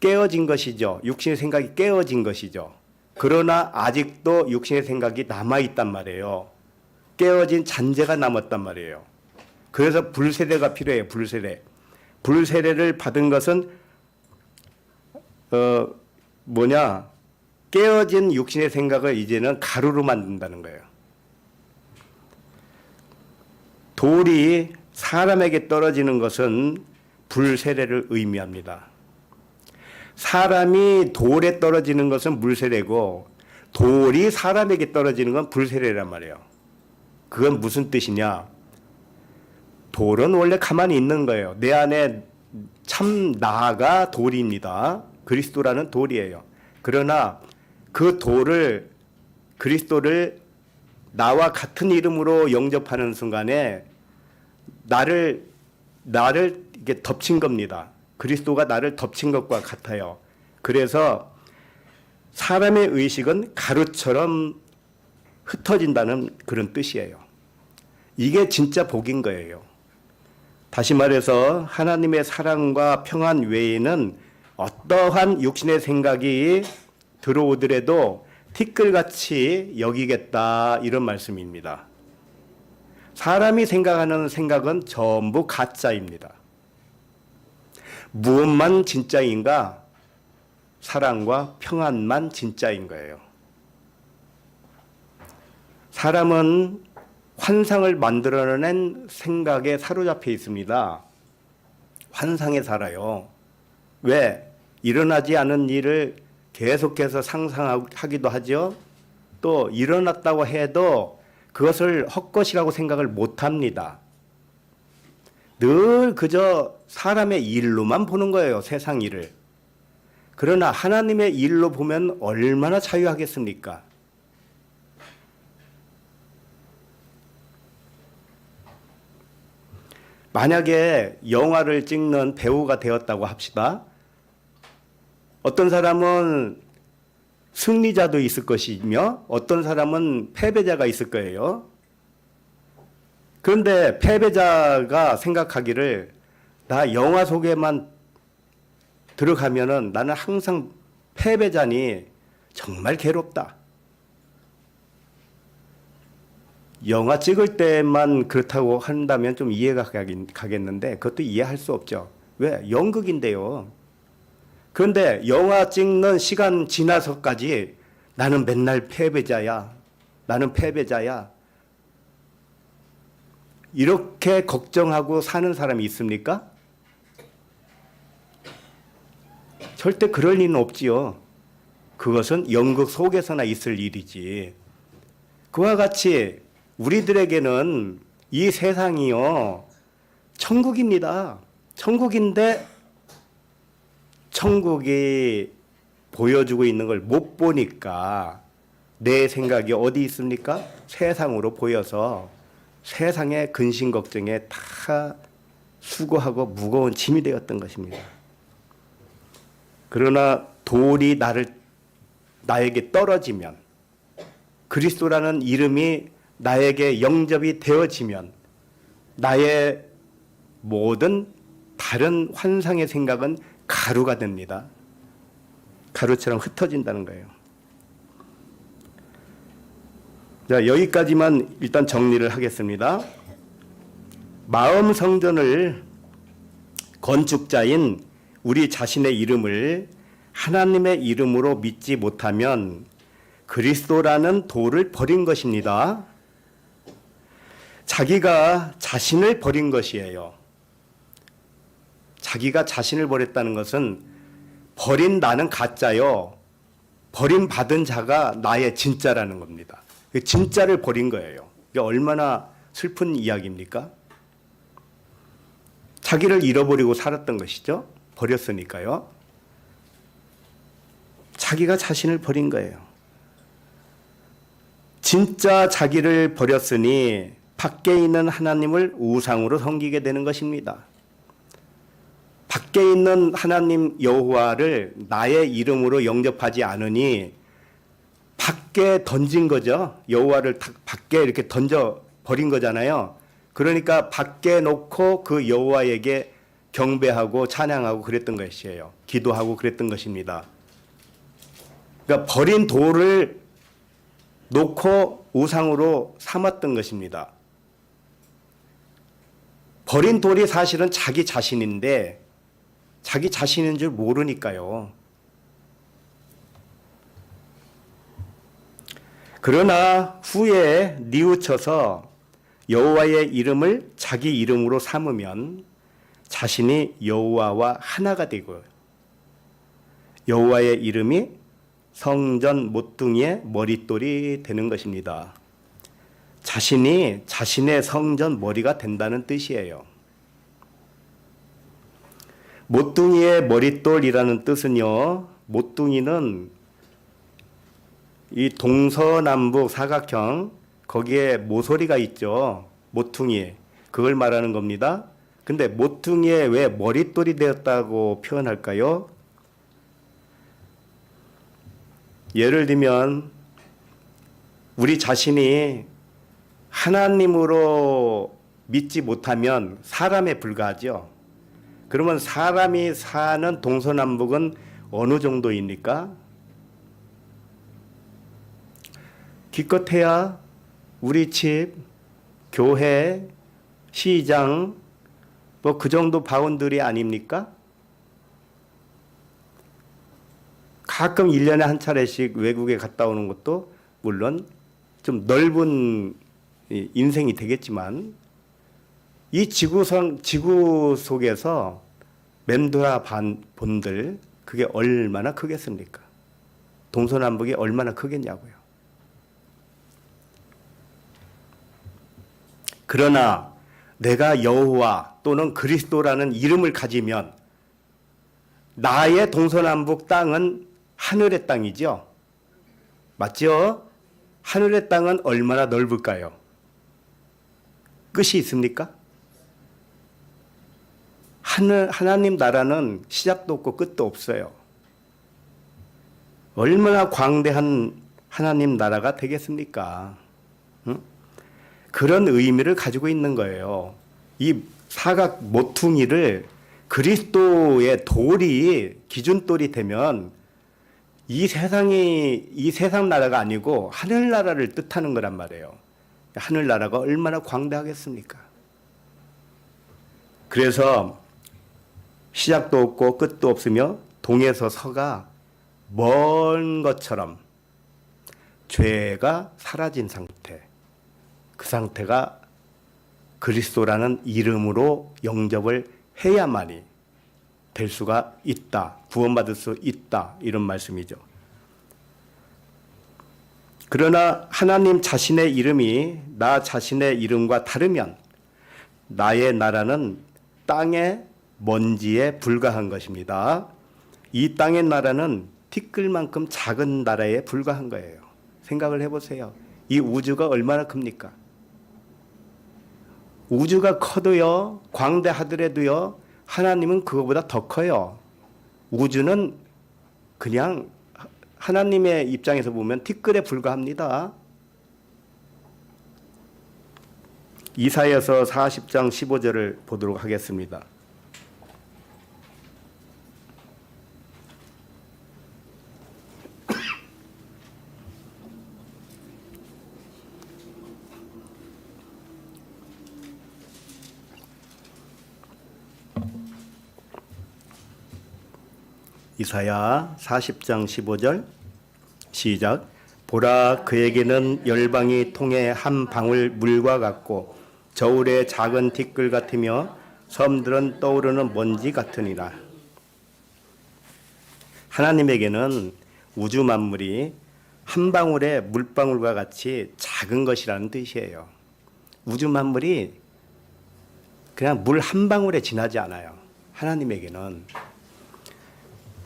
깨어진 것이죠. 육신의 생각이 깨어진 것이죠. 그러나 아직도 육신의 생각이 남아있단 말이에요. 깨어진 잔재가 남았단 말이에요. 그래서 불세례가 필요해요. 불세례. 불세례를 받은 것은 깨어진 육신의 생각을 이제는 가루로 만든다는 거예요. 돌이 사람에게 떨어지는 것은 불세례를 의미합니다. 사람이 돌에 떨어지는 것은 물세례고 돌이 사람에게 떨어지는 건 불세례란 말이에요. 그건 무슨 뜻이냐? 돌은 원래 가만히 있는 거예요. 내 안에 참 나가 돌입니다. 그리스도라는 돌이에요. 그러나 그 돌을, 그리스도를 나와 같은 이름으로 영접하는 순간에 나를 이렇게 덮친 겁니다. 그리스도가 나를 덮친 것과 같아요. 그래서 사람의 의식은 가루처럼 흩어진다는 그런 뜻이에요. 이게 진짜 복인 거예요. 다시 말해서 하나님의 사랑과 평안 외에는 어떠한 육신의 생각이 들어오더라도 티끌같이 여기겠다, 이런 말씀입니다. 사람이 생각하는 생각은 전부 가짜입니다. 무엇만 진짜인가? 사랑과 평안만 진짜인 거예요. 사람은 환상을 만들어낸 생각에 사로잡혀 있습니다. 환상에 살아요. 왜? 일어나지 않은 일을 계속해서 상상하기도 하죠. 또 일어났다고 해도 그것을 헛것이라고 생각을 못합니다. 늘 그저 사람의 일로만 보는 거예요. 세상 일을. 그러나 하나님의 일로 보면 얼마나 자유하겠습니까? 만약에 영화를 찍는 배우가 되었다고 합시다. 어떤 사람은 승리자도 있을 것이며 어떤 사람은 패배자가 있을 거예요. 그런데 패배자가 생각하기를 나 영화 속에만 들어가면은 나는 항상 패배자니 정말 괴롭다. 영화 찍을 때만 그렇다고 한다면 좀 이해가 가겠는데 그것도 이해할 수 없죠. 왜? 연극인데요. 그런데 영화 찍는 시간 지나서까지 나는 맨날 패배자야. 나는 패배자야. 이렇게 걱정하고 사는 사람이 있습니까? 절대 그럴 리는 없지요. 그것은 연극 속에서나 있을 일이지. 그와 같이 우리들에게는 이 세상이요, 천국입니다. 천국인데 천국이 보여주고 있는 걸 못 보니까 내 생각이 어디 있습니까? 세상으로 보여서 세상의 근심 걱정에 다 수고하고 무거운 짐이 되었던 것입니다. 그러나 돌이 나에게 떨어지면, 그리스도라는 이름이 나에게 영접이 되어지면 나의 모든 다른 환상의 생각은 가루가 됩니다. 가루처럼 흩어진다는 거예요. 자, 여기까지만 일단 정리를 하겠습니다. 마음 성전을 건축자인 우리 자신의 이름을 하나님의 이름으로 믿지 못하면 그리스도라는 돌을 버린 것입니다. 자기가 자신을 버린 것이에요. 자기가 자신을 버렸다는 것은 버린 나는 가짜요, 버림받은 자가 나의 진짜라는 겁니다. 진짜를 버린 거예요. 이게 얼마나 슬픈 이야기입니까? 자기를 잃어버리고 살았던 것이죠. 버렸으니까요. 자기가 자신을 버린 거예요. 진짜 자기를 버렸으니 밖에 있는 하나님을 우상으로 섬기게 되는 것입니다. 밖에 있는 하나님 여호와를 나의 이름으로 영접하지 않으니 밖에 던진 거죠. 여호와를 밖에 이렇게 던져 버린 거잖아요. 그러니까 밖에 놓고 그 여호와에게 경배하고 찬양하고 그랬던 것이에요. 기도하고 그랬던 것입니다. 그러니까 버린 돌을 놓고 우상으로 삼았던 것입니다. 버린 돌이 사실은 자기 자신인데 자기 자신인 줄 모르니까요. 그러나 후에 뉘우쳐서 여호와의 이름을 자기 이름으로 삼으면 자신이 여호와와 하나가 되고 여호와의 이름이 성전 모퉁이의 머릿돌이 되는 것입니다. 자신이 자신의 성전 머리가 된다는 뜻이에요. 모퉁이의 머릿돌이라는 뜻은요, 모퉁이는 이 동서남북 사각형, 거기에 모서리가 있죠. 모퉁이. 그걸 말하는 겁니다. 근데 모퉁이에 왜 머릿돌이 되었다고 표현할까요? 예를 들면 우리 자신이 하나님으로 믿지 못하면 사람에 불과하죠. 그러면 사람이 사는 동서남북은 어느 정도입니까? 기껏해야 우리 집, 교회, 시장 뭐 그 정도 바운더리 아닙니까? 가끔 1년에 한 차례씩 외국에 갔다 오는 것도 물론 좀 넓은 인생이 되겠지만 이 지구 속에서 맴돌아 본들 그게 얼마나 크겠습니까? 동서남북이 얼마나 크겠냐고요. 그러나 내가 여호와 또는 그리스도라는 이름을 가지면 나의 동서남북 땅은 하늘의 땅이죠. 맞죠? 하늘의 땅은 얼마나 넓을까요? 끝이 있습니까? 하나님 나라는 시작도 없고 끝도 없어요. 얼마나 광대한 하나님 나라가 되겠습니까? 응? 그런 의미를 가지고 있는 거예요. 이 사각 모퉁이를 그리스도의 돌이 기준돌이 되면 이 세상 나라가 아니고 하늘나라를 뜻하는 거란 말이에요. 하늘나라가 얼마나 광대하겠습니까? 그래서 시작도 없고 끝도 없으며 동에서 서가 먼 것처럼 죄가 사라진 상태, 그 상태가 그리스도라는 이름으로 영접을 해야만이 될 수가 있다. 구원받을 수 있다. 이런 말씀이죠. 그러나 하나님 자신의 이름이 나 자신의 이름과 다르면 나의 나라는 땅의 먼지에 불과한 것입니다. 이 땅의 나라는 티끌만큼 작은 나라에 불과한 거예요. 생각을 해보세요. 이 우주가 얼마나 큽니까? 우주가 커도요, 광대하더라도요, 하나님은 그거보다 더 커요. 우주는 그냥 하나님의 입장에서 보면 티끌에 불과합니다. 이사야서 40장 15절을 보도록 하겠습니다. 이사야 40장 15절 시작. 보라, 그에게는 열방이 통해 한 방울 물과 같고 저울의 작은 티끌 같으며 섬들은 떠오르는 먼지 같으니라. 하나님에게는 우주 만물이 한 방울의 물방울과 같이 작은 것이라는 뜻이에요. 우주 만물이 그냥 물 한 방울에 지나지 않아요. 하나님에게는.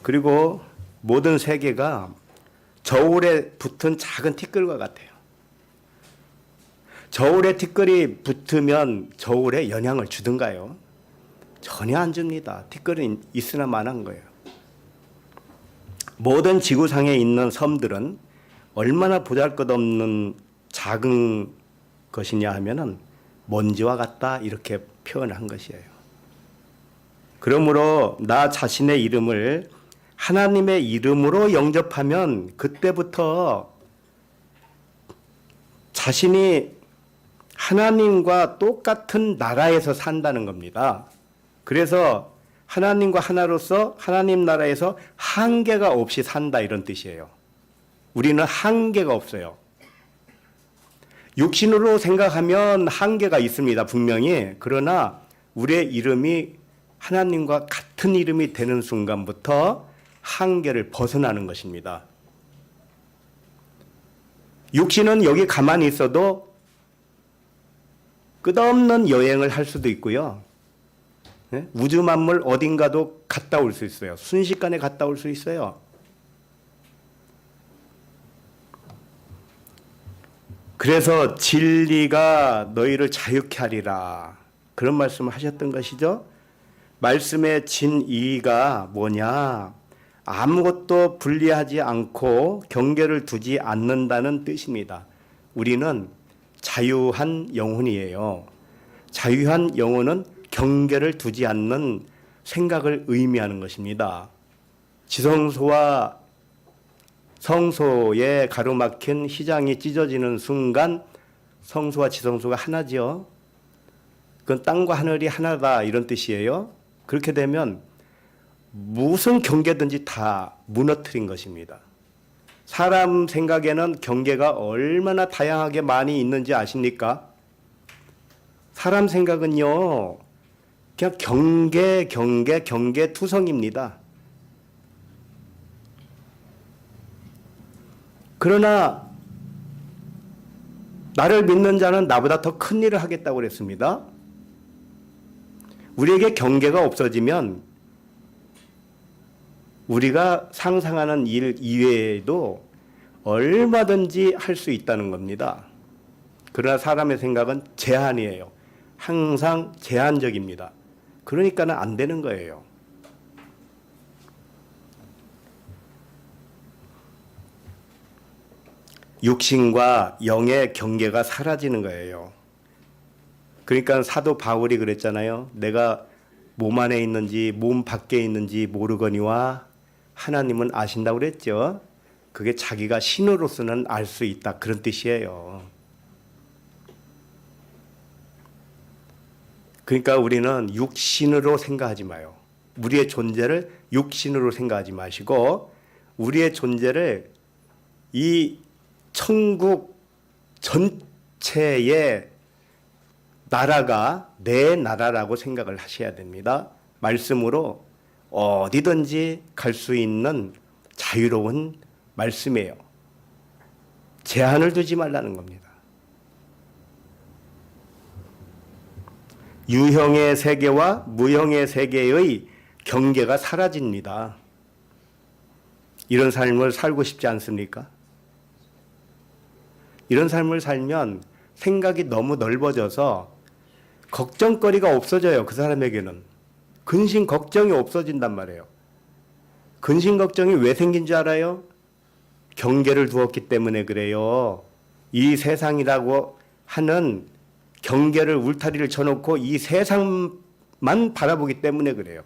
그리고 모든 세계가 저울에 붙은 작은 티끌과 같아요. 저울에 티끌이 붙으면 저울에 영향을 주든가요? 전혀 안 줍니다. 티끌은 있으나 마나한 거예요. 모든 지구상에 있는 섬들은 얼마나 보잘것없는 작은 것이냐 하면은 먼지와 같다 이렇게 표현한 것이에요. 그러므로 나 자신의 이름을 하나님의 이름으로 영접하면 그때부터 자신이 하나님과 똑같은 나라에서 산다는 겁니다. 그래서 하나님과 하나로서 하나님 나라에서 한계가 없이 산다 이런 뜻이에요. 우리는 한계가 없어요. 육신으로 생각하면 한계가 있습니다. 분명히. 그러나 우리의 이름이 하나님과 같은 이름이 되는 순간부터 한계를 벗어나는 것입니다. 육신은 여기 가만히 있어도 끝없는 여행을 할 수도 있고요. 우주 만물 어딘가도 갔다 올 수 있어요. 순식간에 갔다 올 수 있어요. 그래서 진리가 너희를 자유케 하리라. 그런 말씀을 하셨던 것이죠. 말씀의 진이가 뭐냐? 아무것도 분리하지 않고 경계를 두지 않는다는 뜻입니다. 우리는 자유한 영혼이에요. 자유한 영혼은 경계를 두지 않는 생각을 의미하는 것입니다. 지성소와 성소에 가로막힌 휘장이 찢어지는 순간 성소와 지성소가 하나죠. 그건 땅과 하늘이 하나다 이런 뜻이에요. 그렇게 되면 무슨 경계든지 다 무너뜨린 것입니다. 사람 생각에는 경계가 얼마나 다양하게 많이 있는지 아십니까? 사람 생각은요, 그냥 경계 투성입니다. 그러나 나를 믿는 자는 나보다 더 큰 일을 하겠다고 그랬습니다. 우리에게 경계가 없어지면 우리가 상상하는 일 이외에도 얼마든지 할 수 있다는 겁니다. 그러나 사람의 생각은 제한이에요. 항상 제한적입니다. 그러니까는 안 되는 거예요. 육신과 영의 경계가 사라지는 거예요. 그러니까 사도 바울이 그랬잖아요. 내가 몸 안에 있는지 몸 밖에 있는지 모르거니와 하나님은 아신다고 그랬죠. 그게 자기가 신으로서는 알 수 있다 그런 뜻이에요. 그러니까 우리는 육신으로 생각하지 마요. 우리의 존재를 육신으로 생각하지 마시고 우리의 존재를 이 천국 전체의 나라가 내 나라라고 생각을 하셔야 됩니다. 말씀으로 어디든지 갈 수 있는 자유로운 말씀이에요. 제한을 두지 말라는 겁니다. 유형의 세계와 무형의 세계의 경계가 사라집니다. 이런 삶을 살고 싶지 않습니까? 이런 삶을 살면 생각이 너무 넓어져서 걱정거리가 없어져요. 그 사람에게는. 근심 걱정이 없어진단 말이에요. 근심 걱정이 왜 생긴 줄 알아요? 경계를 두었기 때문에 그래요. 이 세상이라고 하는 경계를 울타리를 쳐놓고 이 세상만 바라보기 때문에 그래요.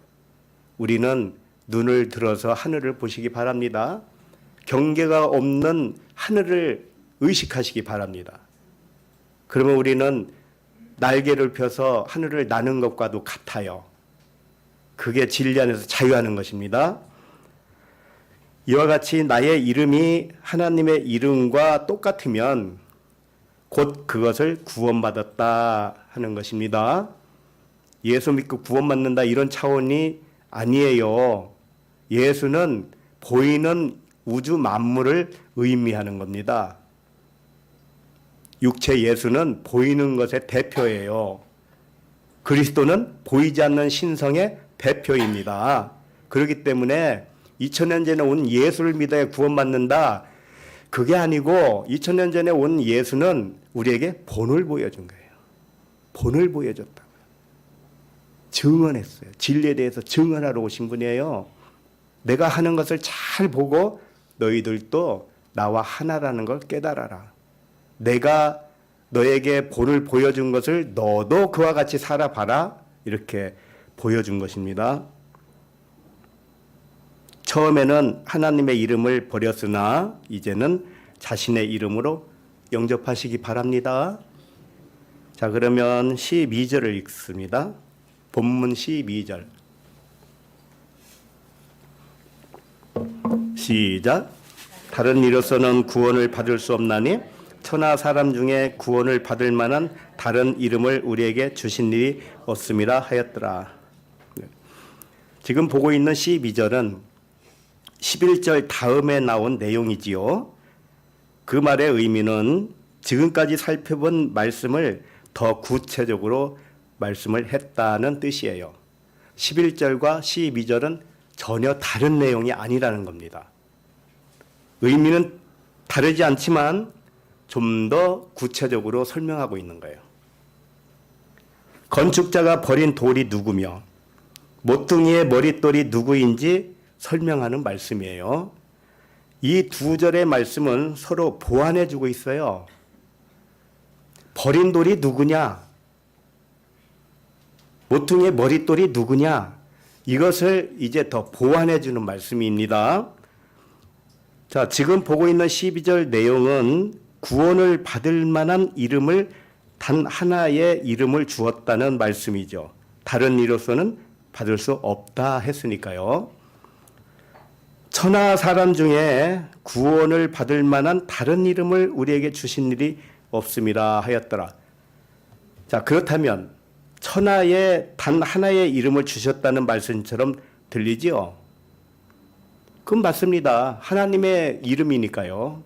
우리는 눈을 들어서 하늘을 보시기 바랍니다. 경계가 없는 하늘을 의식하시기 바랍니다. 그러면 우리는 날개를 펴서 하늘을 나는 것과도 같아요. 그게 진리 안에서 자유하는 것입니다. 이와 같이 나의 이름이 하나님의 이름과 똑같으면 곧 그것을 구원받았다 하는 것입니다. 예수 믿고 구원받는다 이런 차원이 아니에요. 예수는 보이는 우주 만물을 의미하는 겁니다. 육체 예수는 보이는 것의 대표예요. 그리스도는 보이지 않는 신성의 대표입니다. 그렇기 때문에 2000년 전에 온 예수를 믿어야 구원받는다. 그게 아니고 2000년 전에 온 예수는 우리에게 본을 보여준 거예요. 본을 보여줬다고요. 증언했어요. 진리에 대해서 증언하러 오신 분이에요. 내가 하는 것을 잘 보고 너희들도 나와 하나라는 걸 깨달아라. 내가 너에게 본을 보여준 것을 너도 그와 같이 살아봐라. 이렇게 보여준 것입니다. 처음에는 하나님의 이름을 버렸으나 이제는 자신의 이름으로 영접하시기 바랍니다. 자, 그러면 12절을 읽습니다. 본문 12절. 시작. 다른 이로서는 구원을 받을 수 없나니 천하 사람 중에 구원을 받을 만한 다른 이름을 우리에게 주신 일이 없음이라 하였더라. 지금 보고 있는 12절은 11절 다음에 나온 내용이지요. 그 말의 의미는 지금까지 살펴본 말씀을 더 구체적으로 말씀을 했다는 뜻이에요. 11절과 12절은 전혀 다른 내용이 아니라는 겁니다. 의미는 다르지 않지만 좀 더 구체적으로 설명하고 있는 거예요. 건축자가 버린 돌이 누구며 모퉁이의 머릿돌이 누구인지 설명하는 말씀이에요. 이 두 절의 말씀은 서로 보완해 주고 있어요. 버린 돌이 누구냐? 모퉁이의 머릿돌이 누구냐? 이것을 이제 더 보완해 주는 말씀입니다. 자, 지금 보고 있는 12절 내용은 구원을 받을 만한 이름을 단 하나의 이름을 주었다는 말씀이죠. 다른 이로서는 받을 수 없다 했으니까요. 천하 사람 중에 구원을 받을 만한 다른 이름을 우리에게 주신 일이 없음이라 하였더라. 자, 그렇다면 천하에 단 하나의 이름을 주셨다는 말씀처럼 들리지요? 그건 맞습니다. 하나님의 이름이니까요.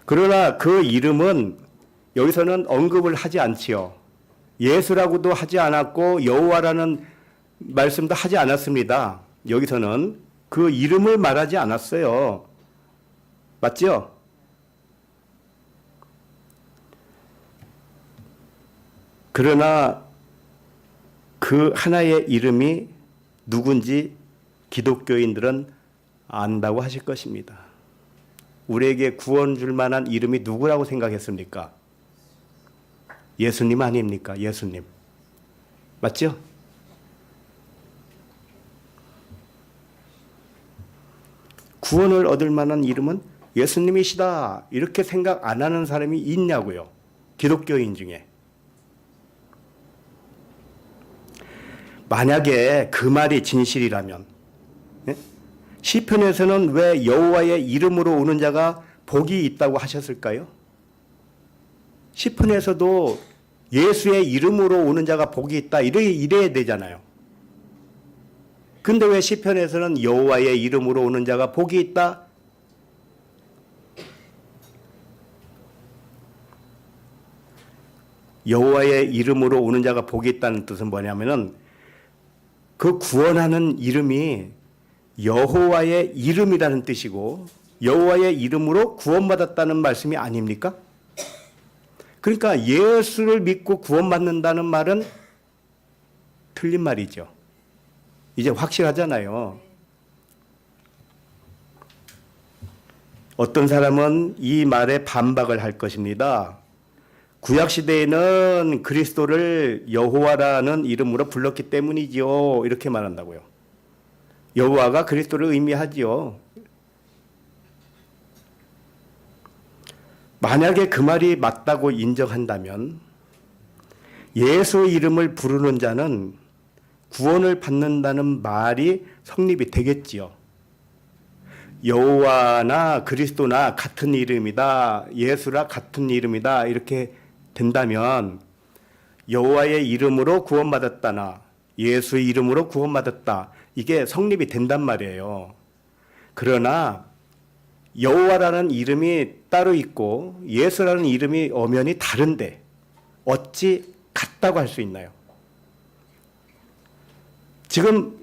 그러나 그 이름은 여기서는 언급을 하지 않지요. 예수라고도 하지 않았고 여호와라는 말씀도 하지 않았습니다. 여기서는 그 이름을 말하지 않았어요. 맞죠? 그러나 그 하나의 이름이 누군지 기독교인들은 안다고 하실 것입니다. 우리에게 구원 줄 만한 이름이 누구라고 생각했습니까? 예수님 아닙니까? 예수님. 맞죠? 구원을 얻을 만한 이름은 예수님이시다. 이렇게 생각 안 하는 사람이 있냐고요. 기독교인 중에. 만약에 그 말이 진실이라면 시편에서는 왜 여호와의 이름으로 오는 자가 복이 있다고 하셨을까요? 시편에서도 예수의 이름으로 오는 자가 복이 있다 이래야 되잖아요. 근데 왜 시편에서는 여호와의 이름으로 오는 자가 복이 있다? 여호와의 이름으로 오는 자가 복이 있다는 뜻은 뭐냐면은 그 구원하는 이름이 여호와의 이름이라는 뜻이고 여호와의 이름으로 구원받았다는 말씀이 아닙니까? 그러니까 예수를 믿고 구원받는다는 말은 틀린 말이죠. 이제 확실하잖아요. 어떤 사람은 이 말에 반박을 할 것입니다. 구약시대에는 그리스도를 여호와라는 이름으로 불렀기 때문이지요. 이렇게 말한다고요. 여호와가 그리스도를 의미하지요. 만약에 그 말이 맞다고 인정한다면 예수 이름을 부르는 자는 구원을 받는다는 말이 성립이 되겠지요. 여호와나 그리스도나 같은 이름이다. 예수라 같은 이름이다. 이렇게 된다면 여호와의 이름으로 구원받았다나 예수의 이름으로 구원받았다. 이게 성립이 된단 말이에요. 그러나 여호와라는 이름이 따로 있고 예수라는 이름이 엄연히 다른데 어찌 같다고 할 수 있나요? 지금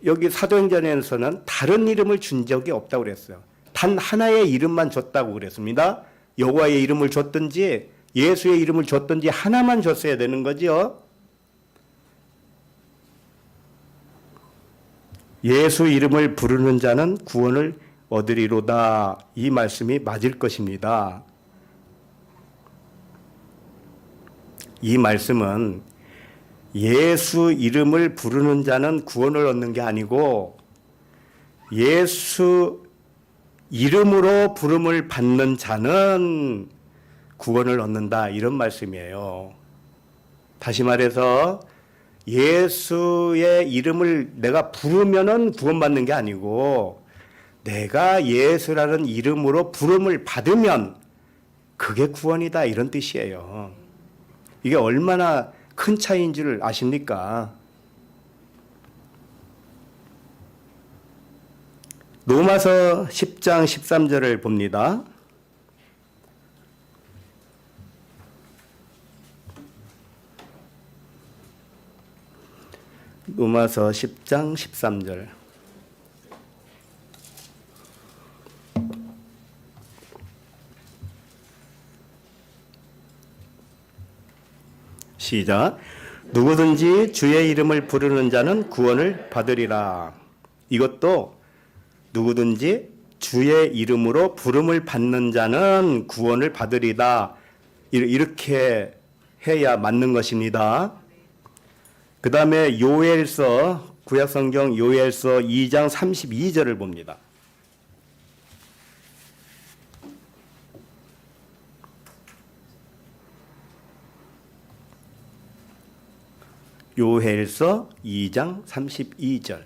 여기 사도행전에서는 다른 이름을 준 적이 없다고 그랬어요. 단 하나의 이름만 줬다고 그랬습니다. 여호와의 이름을 줬든지 예수의 이름을 줬든지 하나만 줬어야 되는 거죠. 예수 이름을 부르는 자는 구원을 얻으리로다. 이 말씀이 맞을 것입니다. 이 말씀은 예수 이름을 부르는 자는 구원을 얻는 게 아니고 예수 이름으로 부름을 받는 자는 구원을 얻는다, 이런 말씀이에요. 다시 말해서 예수의 이름을 내가 부르면은 구원받는 게 아니고 내가 예수라는 이름으로 부름을 받으면 그게 구원이다, 이런 뜻이에요. 이게 얼마나 큰 차이인 줄 아십니까? 로마서 10장 13절을 봅니다. 로마서 10장 13절. 시작. 누구든지 주의 이름을 부르는 자는 구원을 받으리라. 이것도 누구든지 주의 이름으로 부름을 받는 자는 구원을 받으리다, 이렇게 해야 맞는 것입니다. 그 다음에 요엘서, 구약성경 요엘서 2장 32절을 봅니다. 요엘서 2장 32절.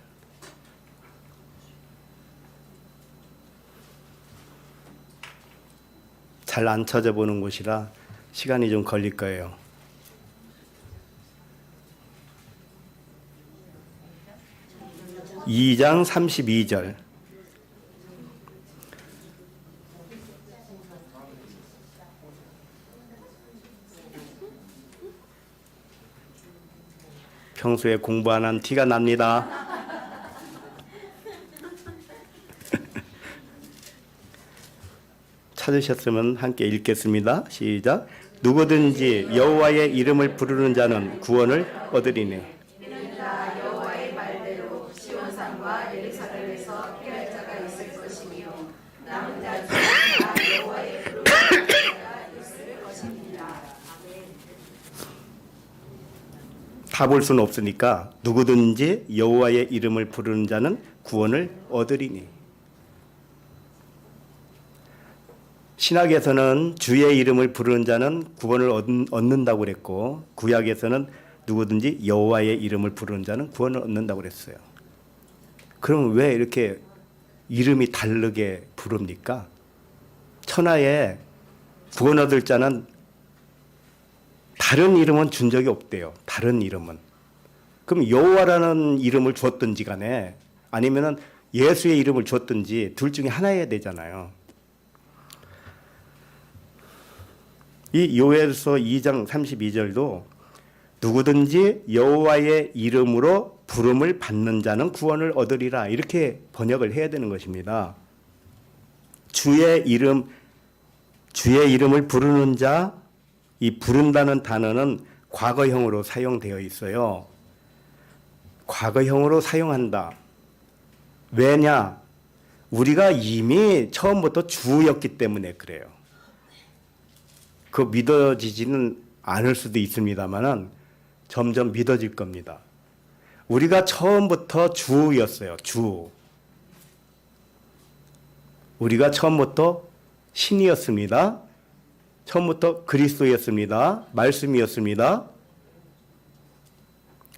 잘 안 찾아보는 곳이라 시간이 좀 걸릴 거예요. (2장 32절) 평소에 공부 안 한 티가 납니다. 찾으셨으면 함께 읽겠습니다. 시작. 누구든지 여호와의 이름을 부르는 자는 구원을 얻으리니. 이는 다 여호와의 말대로 시온산과 예루살렘에서 피할 자가 있을 것이며 남은 자 중에 다 여호와의 부름을 받을 자가 있을 것입니다. 다 볼 수는 없으니까 누구든지 여호와의 이름을 부르는 자는 구원을 얻으리니. 신약에서는 주의 이름을 부르는 자는 구원을 얻는다고 그랬고, 구약에서는 누구든지 여호와의 이름을 부르는 자는 구원을 얻는다고 그랬어요. 그럼 왜 이렇게 이름이 다르게 부릅니까? 천하에 구원 얻을 자는 다른 이름은 준 적이 없대요. 다른 이름은. 그럼 여호와라는 이름을 줬든지 간에 아니면은 예수의 이름을 줬든지 둘 중에 하나여야 되잖아요. 이 요엘서 2장 32절도 누구든지 여호와의 이름으로 부름을 받는 자는 구원을 얻으리라, 이렇게 번역을 해야 되는 것입니다. 주의 이름을 부르는 자, 이 부른다는 단어는 과거형으로 사용되어 있어요. 과거형으로 사용한다. 왜냐? 우리가 이미 처음부터 주였기 때문에 그래요. 그 믿어지지는 않을 수도 있습니다만은 점점 믿어질 겁니다. 우리가 처음부터 주였어요. 주. 우리가 처음부터 신이었습니다. 처음부터 그리스도였습니다. 말씀이었습니다.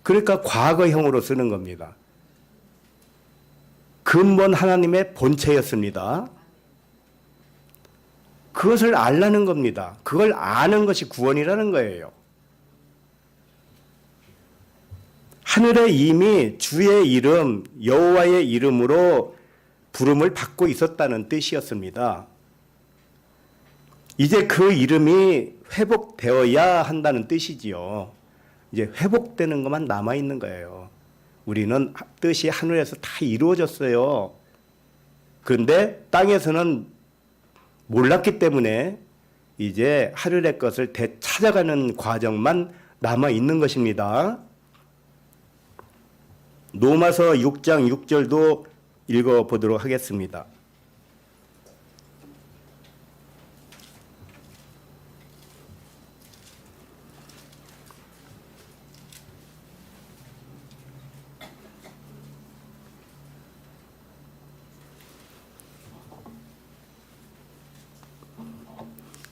그러니까 과거형으로 쓰는 겁니다. 근본 하나님의 본체였습니다. 그것을 알라는 겁니다. 그걸 아는 것이 구원이라는 거예요. 하늘에 이미 주의 이름, 여호와의 이름으로 부름을 받고 있었다는 뜻이었습니다. 이제 그 이름이 회복되어야 한다는 뜻이지요. 이제 회복되는 것만 남아있는 거예요. 우리는 뜻이 하늘에서 다 이루어졌어요. 그런데 땅에서는 몰랐기 때문에 이제 하늘의 것을 되찾아가는 과정만 남아있는 것입니다. 로마서 6장 6절도 읽어보도록 하겠습니다.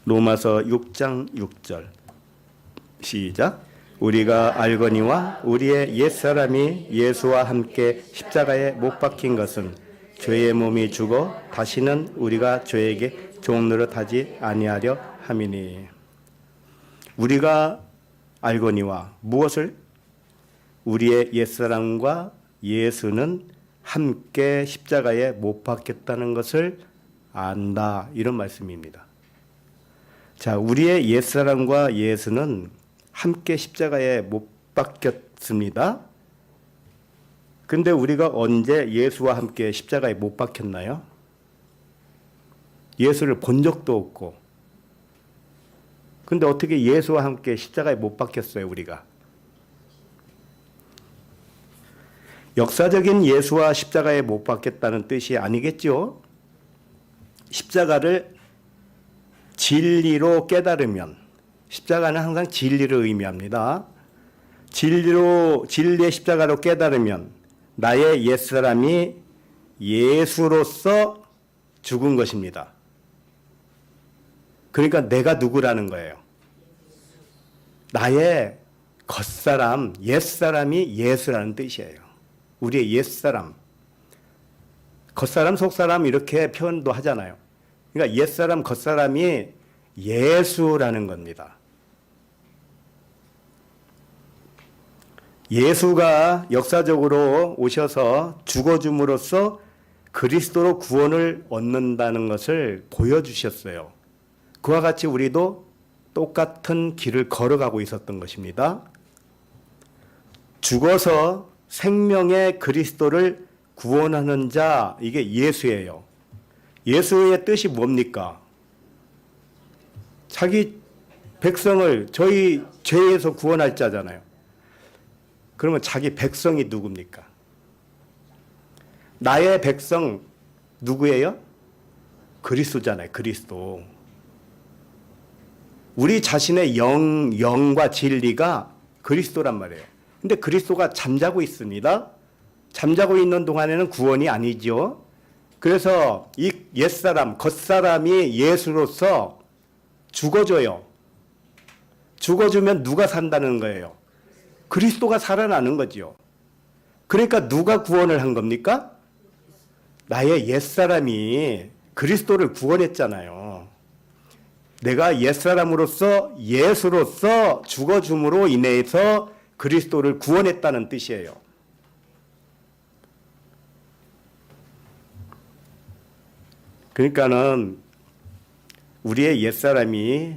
로마서 6장 6절 시작. 우리가 알거니와 우리의 옛사람이 예수와 함께 십자가에 못 박힌 것은 죄의 몸이 죽어 다시는 우리가 죄에게 종 노릇하지 아니하려 함이니. 우리가 알거니와 무엇을? 우리의 옛사람과 예수는 함께 십자가에 못 박혔다는 것을 안다, 이런 말씀입니다. 자, 우리의 옛사람과 예수는 함께 십자가에 못 박혔습니다. 근데 우리가 언제 예수와 함께 십자가에 못 박혔나요? 예수를 본 적도 없고. 근데 어떻게 예수와 함께 십자가에 못 박혔어요, 우리가? 역사적인 예수와 십자가에 못 박혔다는 뜻이 아니겠죠? 십자가를 진리로 깨달으면, 십자가는 항상 진리를 의미합니다. 진리의 십자가로 깨달으면 나의 옛사람이 예수로서 죽은 것입니다. 그러니까 내가 누구라는 거예요? 나의 겉사람, 옛사람이 예수라는 뜻이에요. 우리의 옛사람. 겉사람, 속사람 이렇게 표현도 하잖아요. 그러니까 옛사람, 겉사람이 예수라는 겁니다. 예수가 역사적으로 오셔서 죽어줌으로써 그리스도로 구원을 얻는다는 것을 보여주셨어요. 그와 같이 우리도 똑같은 길을 걸어가고 있었던 것입니다. 죽어서 생명의 그리스도를 구원하는 자, 이게 예수예요. 예수의 뜻이 뭡니까? 자기 백성을 저희 죄에서 구원할 자잖아요. 그러면 자기 백성이 누굽니까? 나의 백성 누구예요? 그리스도잖아요. 그리스도. 우리 자신의 영과 진리가 그리스도란 말이에요. 근데 그리스도가 잠자고 있습니다. 잠자고 있는 동안에는 구원이 아니죠. 그래서 이 옛사람, 겉사람이 예수로서 죽어줘요. 죽어주면 누가 산다는 거예요? 그리스도가 살아나는 거죠. 그러니까 누가 구원을 한 겁니까? 나의 옛사람이 그리스도를 구원했잖아요. 내가 옛사람으로서 예수로서 죽어줌으로 인해서 그리스도를 구원했다는 뜻이에요. 그러니까는 우리의 옛사람이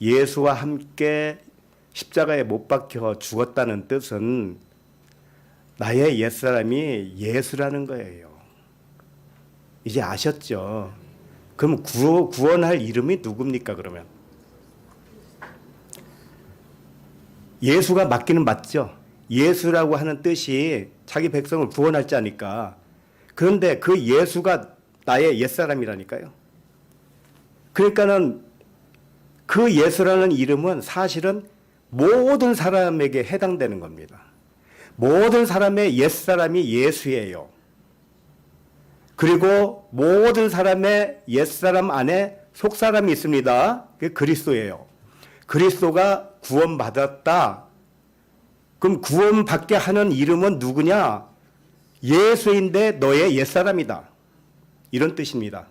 예수와 함께 십자가에 못 박혀 죽었다는 뜻은 나의 옛사람이 예수라는 거예요. 이제 아셨죠? 그럼 구원할 이름이 누굽니까, 그러면? 예수가 맞기는 맞죠. 예수라고 하는 뜻이 자기 백성을 구원할 자니까. 그런데 그 예수가 나의 옛사람이라니까요. 그러니까는 그 예수라는 이름은 사실은 모든 사람에게 해당되는 겁니다. 모든 사람의 옛사람이 예수예요. 그리고 모든 사람의 옛사람 안에 속사람이 있습니다. 그게 그리스도예요. 그리스도가 구원받았다. 그럼 구원받게 하는 이름은 누구냐? 예수인데 너의 옛사람이다. 이런 뜻입니다.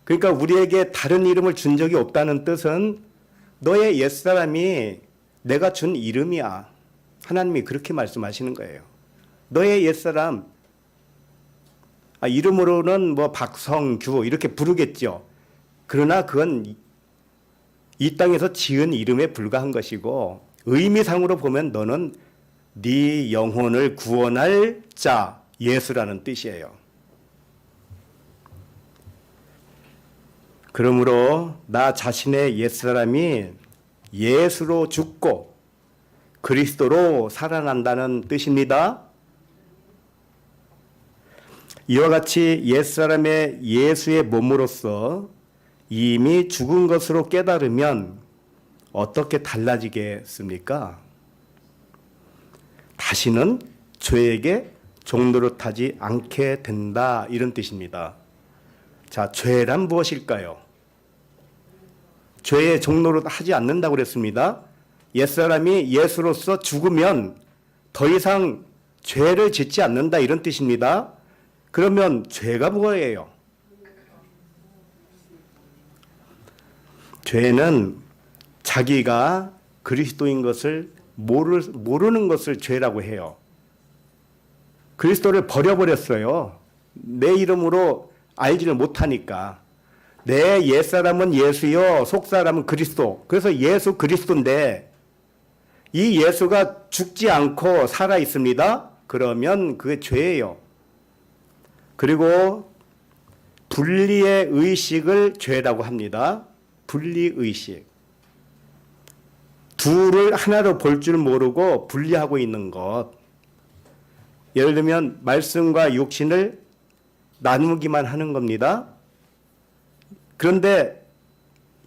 그러니까 우리에게 다른 이름을 준 적이 없다는 뜻은 너의 옛사람이 내가 준 이름이야. 하나님이 그렇게 말씀하시는 거예요. 너의 옛사람, 이름으로는 뭐 박성규 이렇게 부르겠죠. 그러나 그건 이 땅에서 지은 이름에 불과한 것이고 의미상으로 보면 너는 네 영혼을 구원할 자 예수라는 뜻이에요. 그러므로 나 자신의 옛사람이 예수로 죽고 그리스도로 살아난다는 뜻입니다. 이와 같이 옛사람의 예수의 몸으로서 이미 죽은 것으로 깨달으면 어떻게 달라지겠습니까? 다시는 죄에게 종노릇하지 않게 된다, 이런 뜻입니다. 자, 죄란 무엇일까요? 죄의 종로로 하지 않는다고 그랬습니다. 옛사람이 예수로서 죽으면 더 이상 죄를 짓지 않는다 이런 뜻입니다. 그러면 죄가 뭐예요? 죄는 자기가 그리스도인 것을 모르는 것을 죄라고 해요. 그리스도를 버려버렸어요. 내 이름으로 알지를 못하니까. 내 옛사람은 예수요, 속사람은 그리스도. 그래서 예수 그리스도인데 이 예수가 죽지 않고 살아 있습니다. 그러면 그게 죄예요. 그리고 분리의 의식을 죄라고 합니다. 분리의식. 둘을 하나로 볼 줄 모르고 분리하고 있는 것. 예를 들면 말씀과 육신을 나누기만 하는 겁니다. 그런데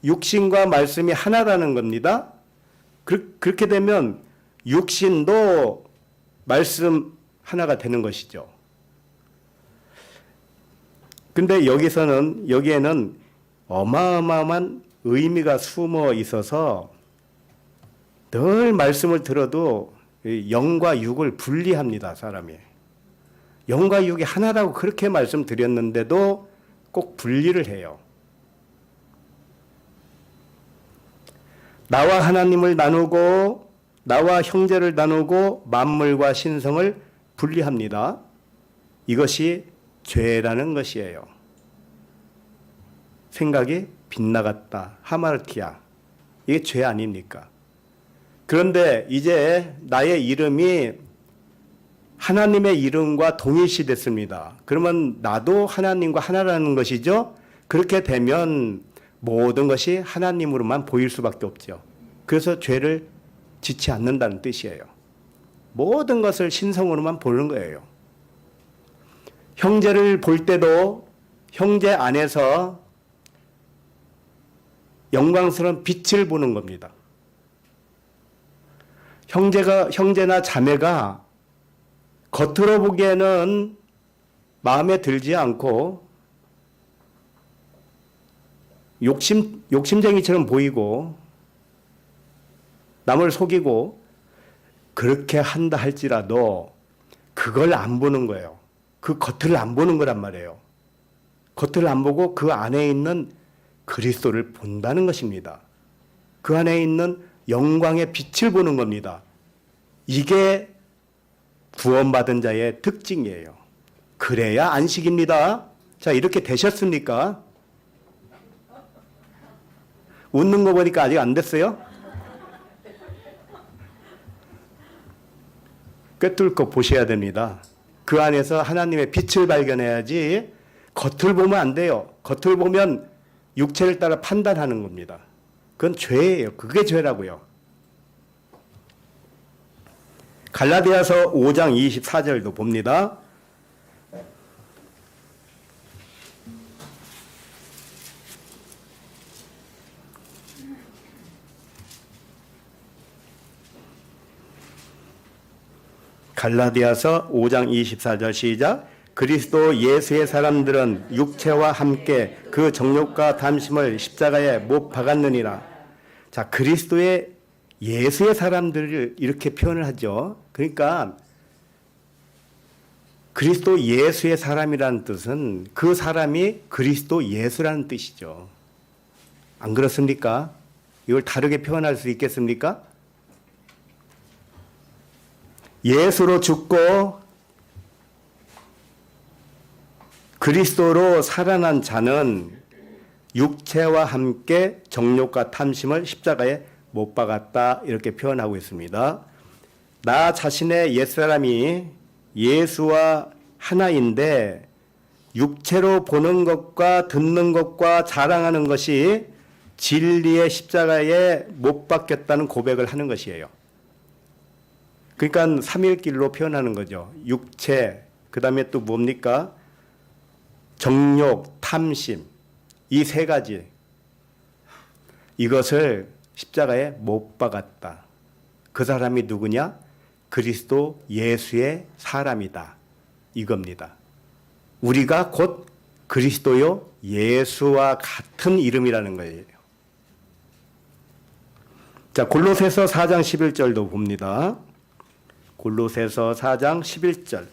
육신과 말씀이 하나라는 겁니다. 그렇게 되면 육신도 말씀 하나가 되는 것이죠. 근데 여기에는 어마어마한 의미가 숨어 있어서 늘 말씀을 들어도 영과 육을 분리합니다, 사람이. 영과 육이 하나라고 그렇게 말씀드렸는데도 꼭 분리를 해요. 나와 하나님을 나누고 나와 형제를 나누고 만물과 신성을 분리합니다. 이것이 죄라는 것이에요. 생각이 빗나갔다. 하마르티아. 이게 죄 아닙니까? 그런데 이제 나의 이름이 하나님의 이름과 동일시 됐습니다. 그러면 나도 하나님과 하나라는 것이죠. 그렇게 되면 모든 것이 하나님으로만 보일 수밖에 없죠. 그래서 죄를 짓지 않는다는 뜻이에요. 모든 것을 신성으로만 보는 거예요. 형제를 볼 때도 형제 안에서 영광스러운 빛을 보는 겁니다. 형제나 자매가 겉으로 보기에는 마음에 들지 않고 욕심쟁이처럼 보이고 남을 속이고 그렇게 한다 할지라도 그걸 안 보는 거예요. 그 겉을 안 보는 거란 말이에요. 겉을 안 보고 그 안에 있는 그리스도를 본다는 것입니다. 그 안에 있는 영광의 빛을 보는 겁니다. 이게 구원받은 자의 특징이에요. 그래야 안식입니다. 자, 이렇게 되셨습니까? 웃는 거 보니까 아직 안 됐어요? 꿰뚫고 보셔야 됩니다. 그 안에서 하나님의 빛을 발견해야지 겉을 보면 안 돼요. 겉을 보면 육체를 따라 판단하는 겁니다. 그건 죄예요. 그게 죄라고요. 갈라디아서 5장 24절도 봅니다. 갈라디아서 5장 24절 시작. 그리스도 예수의 사람들은 육체와 함께 그 정욕과 담심을 십자가에 못 박았느니라. 자, 그리스도의 예수의 사람들을 이렇게 표현을 하죠. 그러니까 그리스도 예수의 사람이라는 뜻은 그 사람이 그리스도 예수라는 뜻이죠. 안 그렇습니까? 이걸 다르게 표현할 수 있겠습니까? 예수로 죽고 그리스도로 살아난 자는 육체와 함께 정욕과 탐심을 십자가에 못 박았다 이렇게 표현하고 있습니다. 나 자신의 옛사람이 예수와 하나인데 육체로 보는 것과 듣는 것과 자랑하는 것이 진리의 십자가에 못 박혔다는 고백을 하는 것이에요. 그러니까 삼일길로 표현하는 거죠. 육체, 그 다음에 또 뭡니까? 정욕, 탐심, 이 세 가지. 이것을 십자가에 못 박았다. 그 사람이 누구냐? 그리스도 예수의 사람이다. 이겁니다. 우리가 곧 그리스도요 예수와 같은 이름이라는 거예요. 자, 골로새서 4장 11절도 봅니다. 골로새서 4장 11절.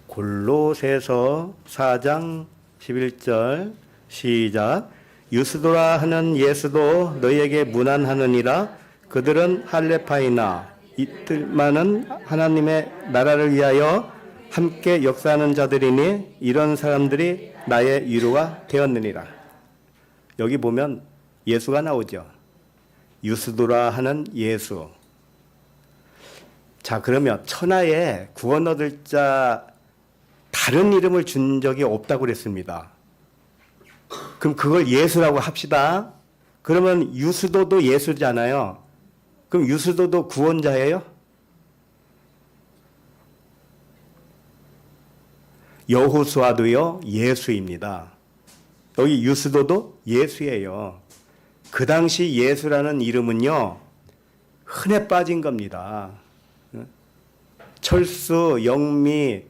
골로새서 4장 11절 시작. 유스도라 하는 예수도 너희에게 문안하느니라. 그들은 할레파이나 이틀만은 하나님의 나라를 위하여 함께 역사하는 자들이니 이런 사람들이 나의 위로가 되었느니라. 여기 보면 예수가 나오죠. 유스도라 하는 예수. 자, 그러면 천하에 구원 얻을 자 다른 이름을 준 적이 없다고 그랬습니다. 그럼 그걸 예수라고 합시다. 그러면 유스도도 예수잖아요. 그럼 유스도도 구원자예요? 여호수아도요, 예수입니다. 여기 유스도도 예수예요. 그 당시 예수라는 이름은요, 흔해 빠진 겁니다. 철수, 영미,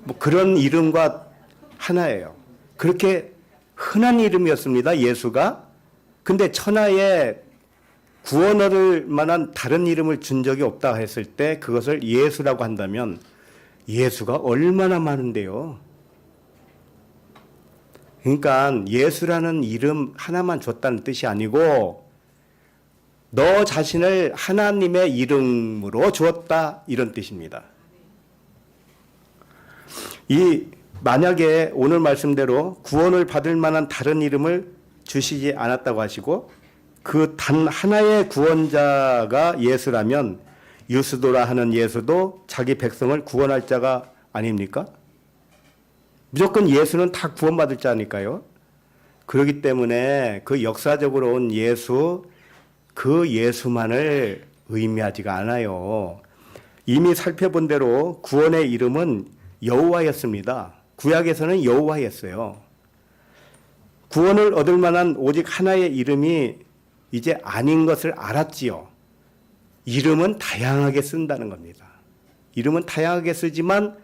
뭐 그런 이름과 하나예요. 그렇게 흔한 이름이었습니다, 예수가. 근데 천하에 구원 얻을 만한 다른 이름을 준 적이 없다 했을 때 그것을 예수라고 한다면 예수가 얼마나 많은데요. 그러니까 예수라는 이름 하나만 줬다는 뜻이 아니고 너 자신을 하나님의 이름으로 주었다, 이런 뜻입니다. 만약에 오늘 말씀대로 구원을 받을 만한 다른 이름을 주시지 않았다고 하시고 그 단 하나의 구원자가 예수라면 유스도라 하는 예수도 자기 백성을 구원할 자가 아닙니까? 무조건 예수는 다 구원받을 자니까요. 그렇기 때문에 그 역사적으로 온 예수, 그 예수만을 의미하지가 않아요. 이미 살펴본 대로 구원의 이름은 여호와였습니다. 구약에서는 여호와였어요. 구원을 얻을 만한 오직 하나의 이름이 이제 아닌 것을 알았지요. 이름은 다양하게 쓴다는 겁니다. 이름은 다양하게 쓰지만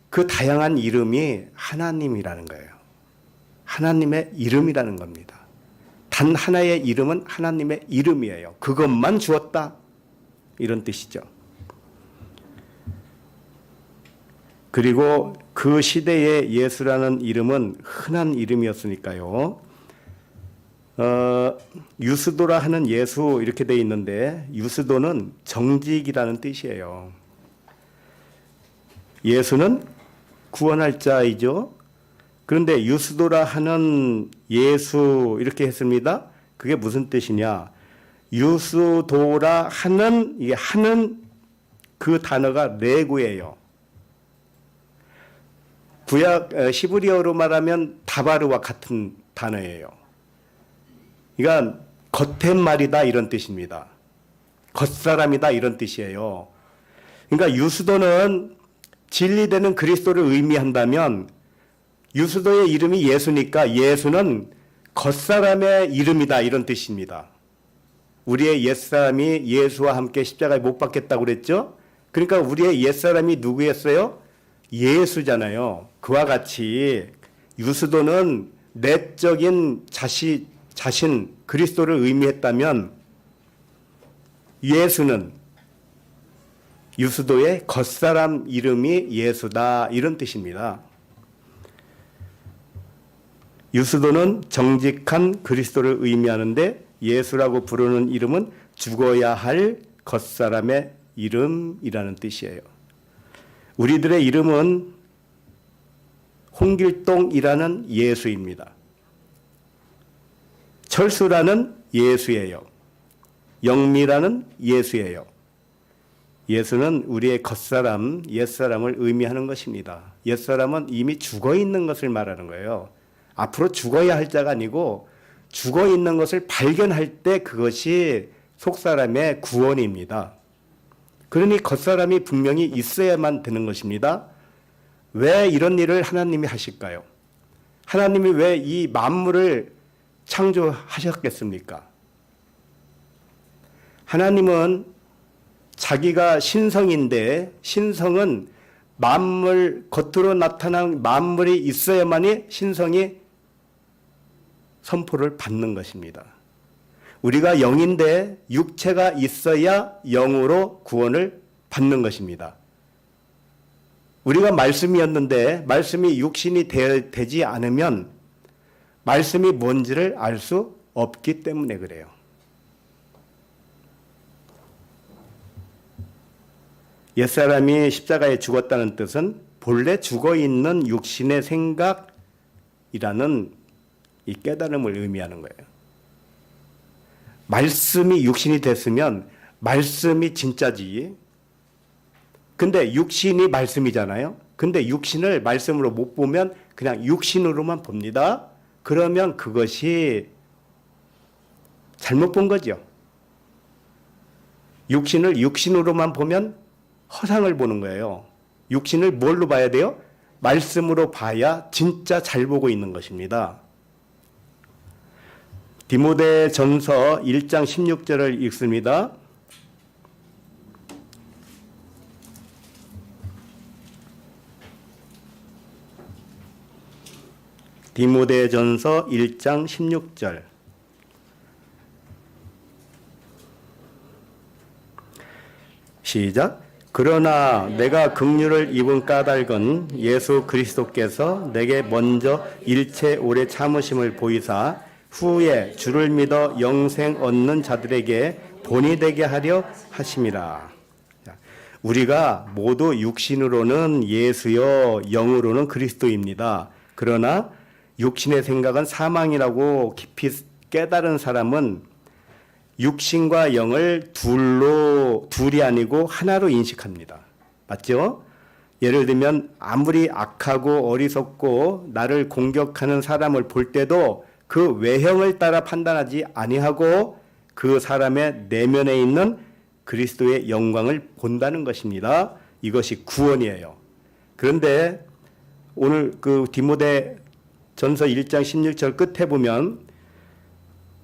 그 다양한 이름이 하나님이라는 거예요. 하나님의 이름이라는 겁니다. 단 하나의 이름은 하나님의 이름이에요. 그것만 주었다, 이런 뜻이죠. 그리고 그 시대에 예수라는 이름은 흔한 이름이었으니까요. 유스도라 하는 예수 이렇게 돼 있는데 유스도는 정직이라는 뜻이에요. 예수는 구원할 자이죠. 그런데 유스도라 하는 예수 이렇게 했습니다. 그게 무슨 뜻이냐? 유스도라 하는, 이게 하는 그 단어가 레구예요. 구약 시브리어로 말하면 다바르와 같은 단어예요. 그러니까 겉팻말이다, 이런 뜻입니다. 겉사람이다, 이런 뜻이에요. 그러니까 유스도는 진리되는 그리스도를 의미한다면 유스도의 이름이 예수니까 예수는 겉사람의 이름이다, 이런 뜻입니다. 우리의 옛사람이 예수와 함께 십자가에 못 박혔다고 그랬죠? 그러니까 우리의 옛사람이 누구였어요? 예수잖아요. 그와 같이 유스도는 내적인 자신 그리스도를 의미했다면 예수는 유스도의 겉사람 이름이 예수다, 이런 뜻입니다. 유스도는 정직한 그리스도를 의미하는데 예수라고 부르는 이름은 죽어야 할 겉사람의 이름이라는 뜻이에요. 우리들의 이름은 홍길동이라는 예수입니다. 철수라는 예수예요. 영미라는 예수예요. 예수는 우리의 겉사람, 옛사람을 의미하는 것입니다. 옛사람은 이미 죽어 있는 것을 말하는 거예요. 앞으로 죽어야 할 자가 아니고 죽어 있는 것을 발견할 때 그것이 속사람의 구원입니다. 그러니 겉사람이 분명히 있어야만 되는 것입니다. 왜 이런 일을 하나님이 하실까요? 하나님이 왜 이 만물을 창조하셨겠습니까? 하나님은 자기가 신성인데 신성은 만물, 겉으로 나타난 만물이 있어야만이 신성이 선포를 받는 것입니다. 우리가 영인데 육체가 있어야 영으로 구원을 받는 것입니다. 우리가 말씀이었는데 말씀이 육신이 되지 않으면 말씀이 뭔지를 알 수 없기 때문에 그래요. 옛사람이 십자가에 죽었다는 뜻은 본래 죽어있는 육신의 생각이라는 이 깨달음을 의미하는 거예요. 말씀이 육신이 됐으면 말씀이 진짜지. 근데 육신이 말씀이잖아요. 근데 육신을 말씀으로 못 보면 그냥 육신으로만 봅니다. 그러면 그것이 잘못 본 거죠. 육신을 육신으로만 보면 허상을 보는 거예요. 육신을 뭘로 봐야 돼요? 말씀으로 봐야 진짜 잘 보고 있는 것입니다. 디모데전서 1장 16절을 읽습니다. 디모데전서 1장 16절. 시작. 그러나 내가 긍휼을 입은 까닭은 예수 그리스도께서 내게 먼저 일체 오래 참으심을 보이사 후에 주를 믿어 영생 얻는 자들에게 본이 되게 하려 하심이라. 우리가 모두 육신으로는 예수요 영으로는 그리스도입니다. 그러나 육신의 생각은 사망이라고 깊이 깨달은 사람은 육신과 영을 둘이 아니고 하나로 인식합니다. 맞죠? 예를 들면 아무리 악하고 어리석고 나를 공격하는 사람을 볼 때도 그 외형을 따라 판단하지 아니하고 그 사람의 내면에 있는 그리스도의 영광을 본다는 것입니다. 이것이 구원이에요. 그런데 오늘 그 디모데 전서 1장 16절 끝에 보면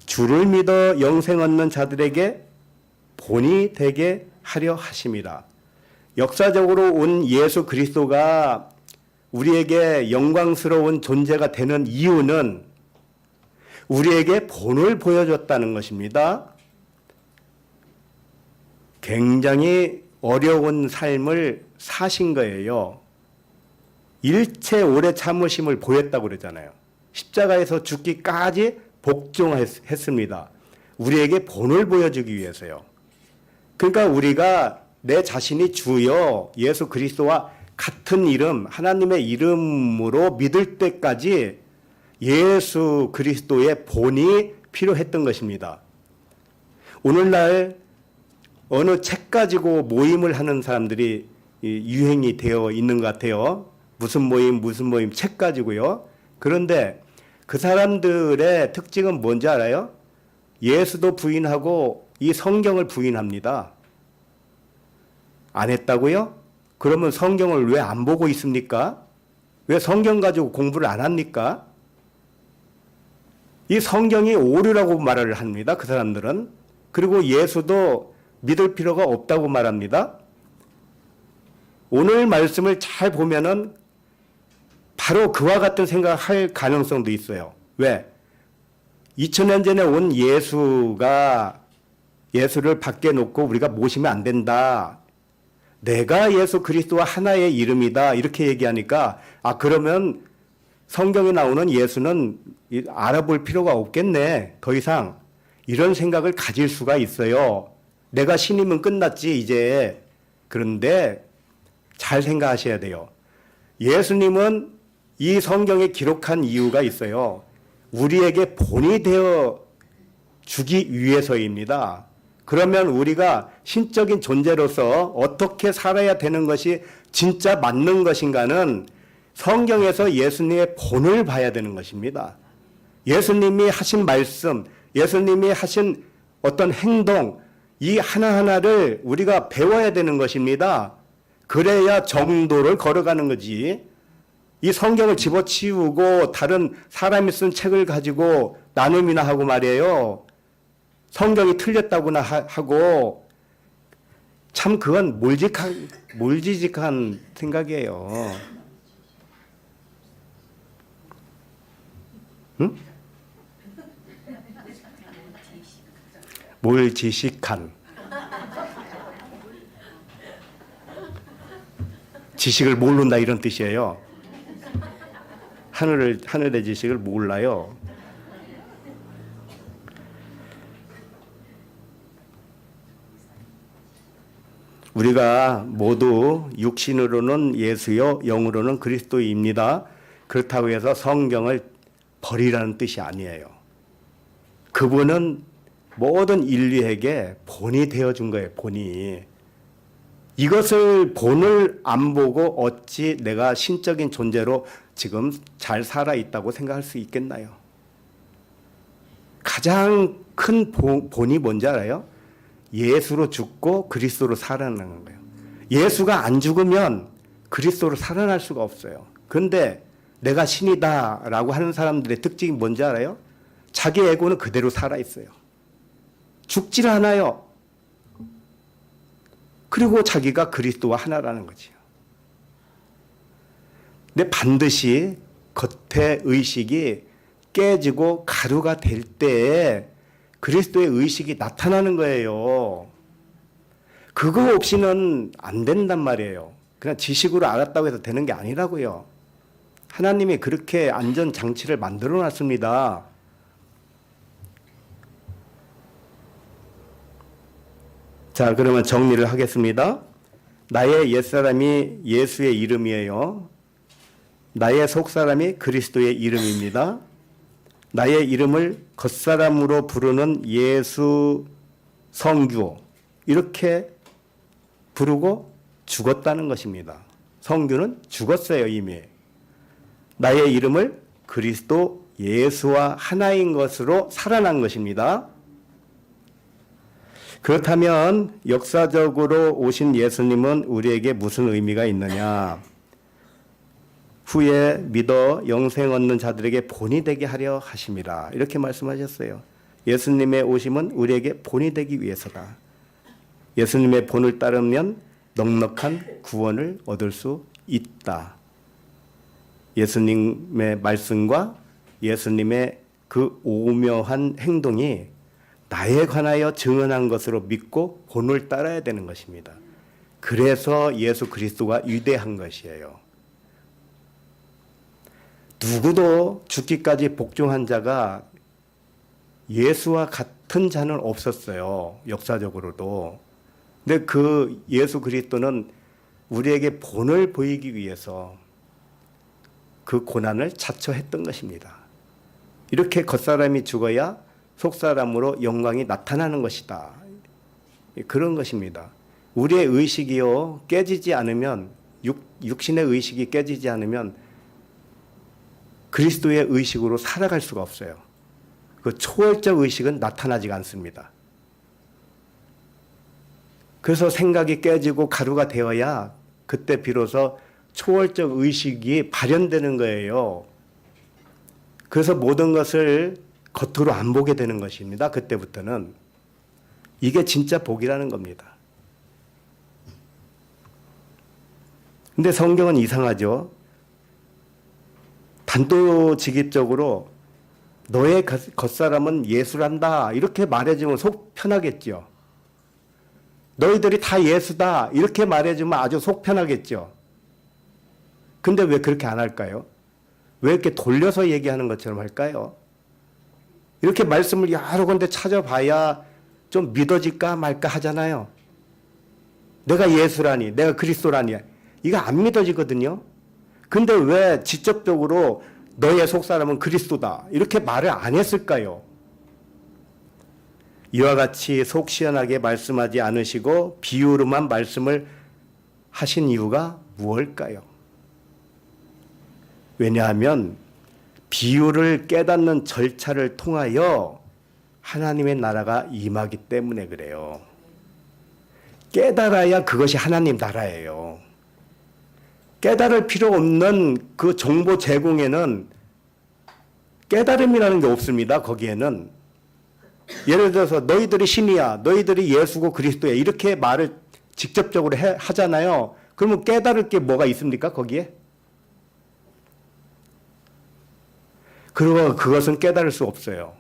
주를 믿어 영생 얻는 자들에게 본이 되게 하려 하심이라. 역사적으로 온 예수 그리스도가 우리에게 영광스러운 존재가 되는 이유는 우리에게 본을 보여줬다는 것입니다. 굉장히 어려운 삶을 사신 거예요. 일체 오래 참으심을 보였다고 그러잖아요. 십자가에서 죽기까지 복종했습니다. 우리에게 본을 보여주기 위해서요. 그러니까 우리가 내 자신이 주여 예수 그리스도와 같은 이름, 하나님의 이름으로 믿을 때까지 예수 그리스도의 본이 필요했던 것입니다. 오늘날 어느 책 가지고 모임을 하는 사람들이 유행이 되어 있는 것 같아요. 무슨 모임 책 가지고요. 그런데 그 사람들의 특징은 뭔지 알아요? 예수도 부인하고 이 성경을 부인합니다. 안 했다고요? 그러면 성경을 왜 안 보고 있습니까? 왜 성경 가지고 공부를 안 합니까? 이 성경이 오류라고 말을 합니다. 그 사람들은. 그리고 예수도 믿을 필요가 없다고 말합니다. 오늘 말씀을 잘 보면은 바로 그와 같은 생각을 할 가능성도 있어요. 왜? 2000년 전에 온 예수를 밖에 놓고 우리가 모시면 안 된다. 내가 예수 그리스도와 하나의 이름이다. 이렇게 얘기하니까 그러면 성경에 나오는 예수는 알아볼 필요가 없겠네. 더 이상 이런 생각을 가질 수가 있어요. 내가 신이면 끝났지 이제. 그런데 잘 생각하셔야 돼요. 예수님은 이 성경에 기록한 이유가 있어요. 우리에게 본이 되어 주기 위해서입니다. 그러면 우리가 신적인 존재로서 어떻게 살아야 되는 것이 진짜 맞는 것인가는 성경에서 예수님의 본을 봐야 되는 것입니다. 예수님이 하신 말씀, 예수님이 하신 어떤 행동, 이 하나하나를 우리가 배워야 되는 것입니다. 그래야 정도를 걸어가는 거지. 이 성경을 집어치우고 다른 사람이 쓴 책을 가지고 나눔이나 하고 말이에요. 성경이 틀렸다고나 하고 참 그건 몰지직한 생각이에요. 응? 몰지식한. 지식을 모른다 이런 뜻이에요. 하늘의 지식을 몰라요. 우리가 모두 육신으로는 예수요, 영으로는 그리스도입니다. 그렇다고 해서 성경을 버리라는 뜻이 아니에요. 그분은 모든 인류에게 본이 되어준 거예요. 본이. 이것을 본을 안 보고 어찌 내가 신적인 존재로 지금 잘 살아있다고 생각할 수 있겠나요? 가장 큰 본이 뭔지 알아요? 예수로 죽고 그리스도로 살아나는 거예요. 예수가 안 죽으면 그리스도로 살아날 수가 없어요. 그런데 내가 신이다라고 하는 사람들의 특징이 뭔지 알아요? 자기 에고는 그대로 살아있어요. 죽질 않아요. 그리고 자기가 그리스도와 하나라는 거죠. 근데 반드시 겉의 의식이 깨지고 가루가 될 때에 그리스도의 의식이 나타나는 거예요. 그거 없이는 안 된단 말이에요. 그냥 지식으로 알았다고 해서 되는 게 아니라고요. 하나님이 그렇게 안전장치를 만들어 놨습니다. 자, 그러면 정리를 하겠습니다. 나의 옛사람이 예수의 이름이에요. 나의 속사람이 그리스도의 이름입니다. 나의 이름을 겉사람으로 부르는 예수 성규, 이렇게 부르고 죽었다는 것입니다. 성규는 죽었어요, 이미. 나의 이름을 그리스도 예수와 하나인 것으로 살아난 것입니다. 그렇다면 역사적으로 오신 예수님은 우리에게 무슨 의미가 있느냐? 후에 믿어 영생 얻는 자들에게 본이 되게 하려 하심이라, 이렇게 말씀하셨어요. 예수님의 오심은 우리에게 본이 되기 위해서다. 예수님의 본을 따르면 넉넉한 구원을 얻을 수 있다. 예수님의 말씀과 예수님의 그 오묘한 행동이 나에 관하여 증언한 것으로 믿고 본을 따라야 되는 것입니다. 그래서 예수 그리스도가 위대한 것이에요. 누구도 죽기까지 복종한 자가 예수와 같은 자는 없었어요. 역사적으로도. 근데 그 예수 그리스도는 우리에게 본을 보이기 위해서 그 고난을 자처했던 것입니다. 이렇게 겉사람이 죽어야 속사람으로 영광이 나타나는 것이다. 그런 것입니다. 우리의 의식이요, 깨지지 않으면, 육신의 의식이 깨지지 않으면 그리스도의 의식으로 살아갈 수가 없어요. 그 초월적 의식은 나타나지가 않습니다. 그래서 생각이 깨지고 가루가 되어야 그때 비로소 초월적 의식이 발현되는 거예요. 그래서 모든 것을 겉으로 안 보게 되는 것입니다. 그때부터는. 이게 진짜 복이라는 겁니다. 근데 성경은 이상하죠. 단도직입적으로 너의 겉사람은 예수란다, 이렇게 말해주면 속 편하겠죠. 너희들이 다 예수다, 이렇게 말해주면 아주 속 편하겠죠. 근데 왜 그렇게 안 할까요? 왜 이렇게 돌려서 얘기하는 것처럼 할까요? 이렇게 말씀을 여러 군데 찾아봐야 좀 믿어질까 말까 하잖아요. 내가 예수라니, 내가 그리스도라니, 이거 안 믿어지거든요. 근데 왜 직접적으로 너의 속사람은 그리스도다, 이렇게 말을 안 했을까요? 이와 같이 속 시원하게 말씀하지 않으시고 비유로만 말씀을 하신 이유가 무엇일까요? 왜냐하면 비유를 깨닫는 절차를 통하여 하나님의 나라가 임하기 때문에 그래요. 깨달아야 그것이 하나님 나라예요. 깨달을 필요 없는 그 정보 제공에는 깨달음이라는 게 없습니다. 거기에는. 예를 들어서 너희들이 신이야, 너희들이 예수고 그리스도야, 이렇게 말을 직접적으로 하잖아요. 그러면 깨달을 게 뭐가 있습니까? 거기에? 그리고 그것은 깨달을 수 없어요.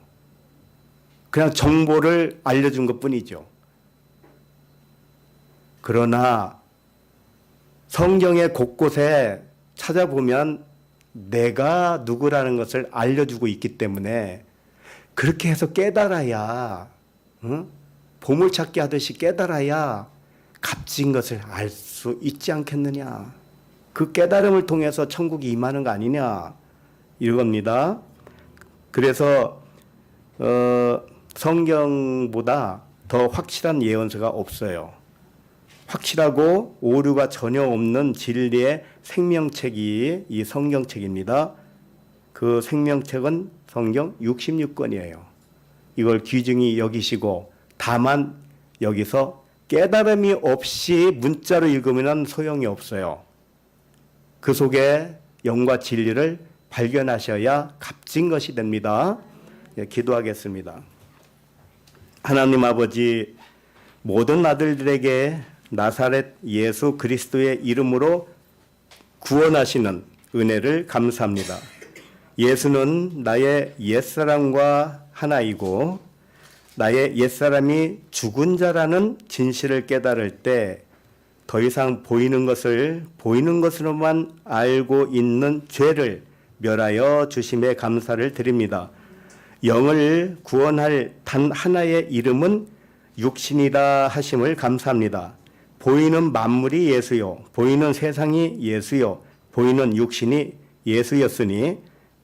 그냥 정보를 알려준 것뿐이죠. 그러나 성경의 곳곳에 찾아보면 내가 누구라는 것을 알려주고 있기 때문에 그렇게 해서 깨달아야, 응? 보물찾기 하듯이 깨달아야 값진 것을 알 수 있지 않겠느냐. 그 깨달음을 통해서 천국이 임하는 거 아니냐, 이겁니다. 그래서 성경보다 더 확실한 예언서가 없어요. 확실하고 오류가 전혀 없는 진리의 생명책이 이 성경책입니다. 그 생명책은 성경 66권이에요. 이걸 귀중히 여기시고, 다만 여기서 깨달음이 없이 문자로 읽으면 소용이 없어요. 그 속에 영과 진리를 발견하셔야 값진 것이 됩니다. 예, 기도하겠습니다. 하나님 아버지, 모든 아들들에게 나사렛 예수 그리스도의 이름으로 구원하시는 은혜를 감사합니다. 예수는 나의 옛사람과 하나이고 나의 옛사람이 죽은 자라는 진실을 깨달을 때 더 이상 보이는 것을 보이는 것으로만 알고 있는 죄를 멸하여 주심에 감사를 드립니다. 영을 구원할 단 하나의 이름은 육신이다 하심을 감사합니다. 보이는 만물이 예수요, 보이는 세상이 예수요, 보이는 육신이 예수였으니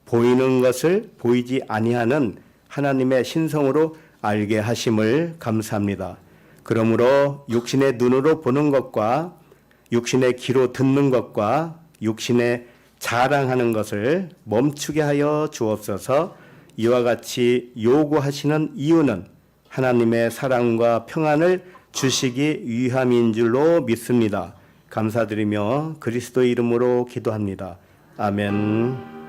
보이는 것을 보이지 아니하는 하나님의 신성으로 알게 하심을 감사합니다. 그러므로 육신의 눈으로 보는 것과 육신의 귀로 듣는 것과 육신의 자랑하는 것을 멈추게 하여 주옵소서. 이와 같이 요구하시는 이유는 하나님의 사랑과 평안을 주시기 위함인 줄로 믿습니다. 감사드리며 그리스도 이름으로 기도합니다. 아멘.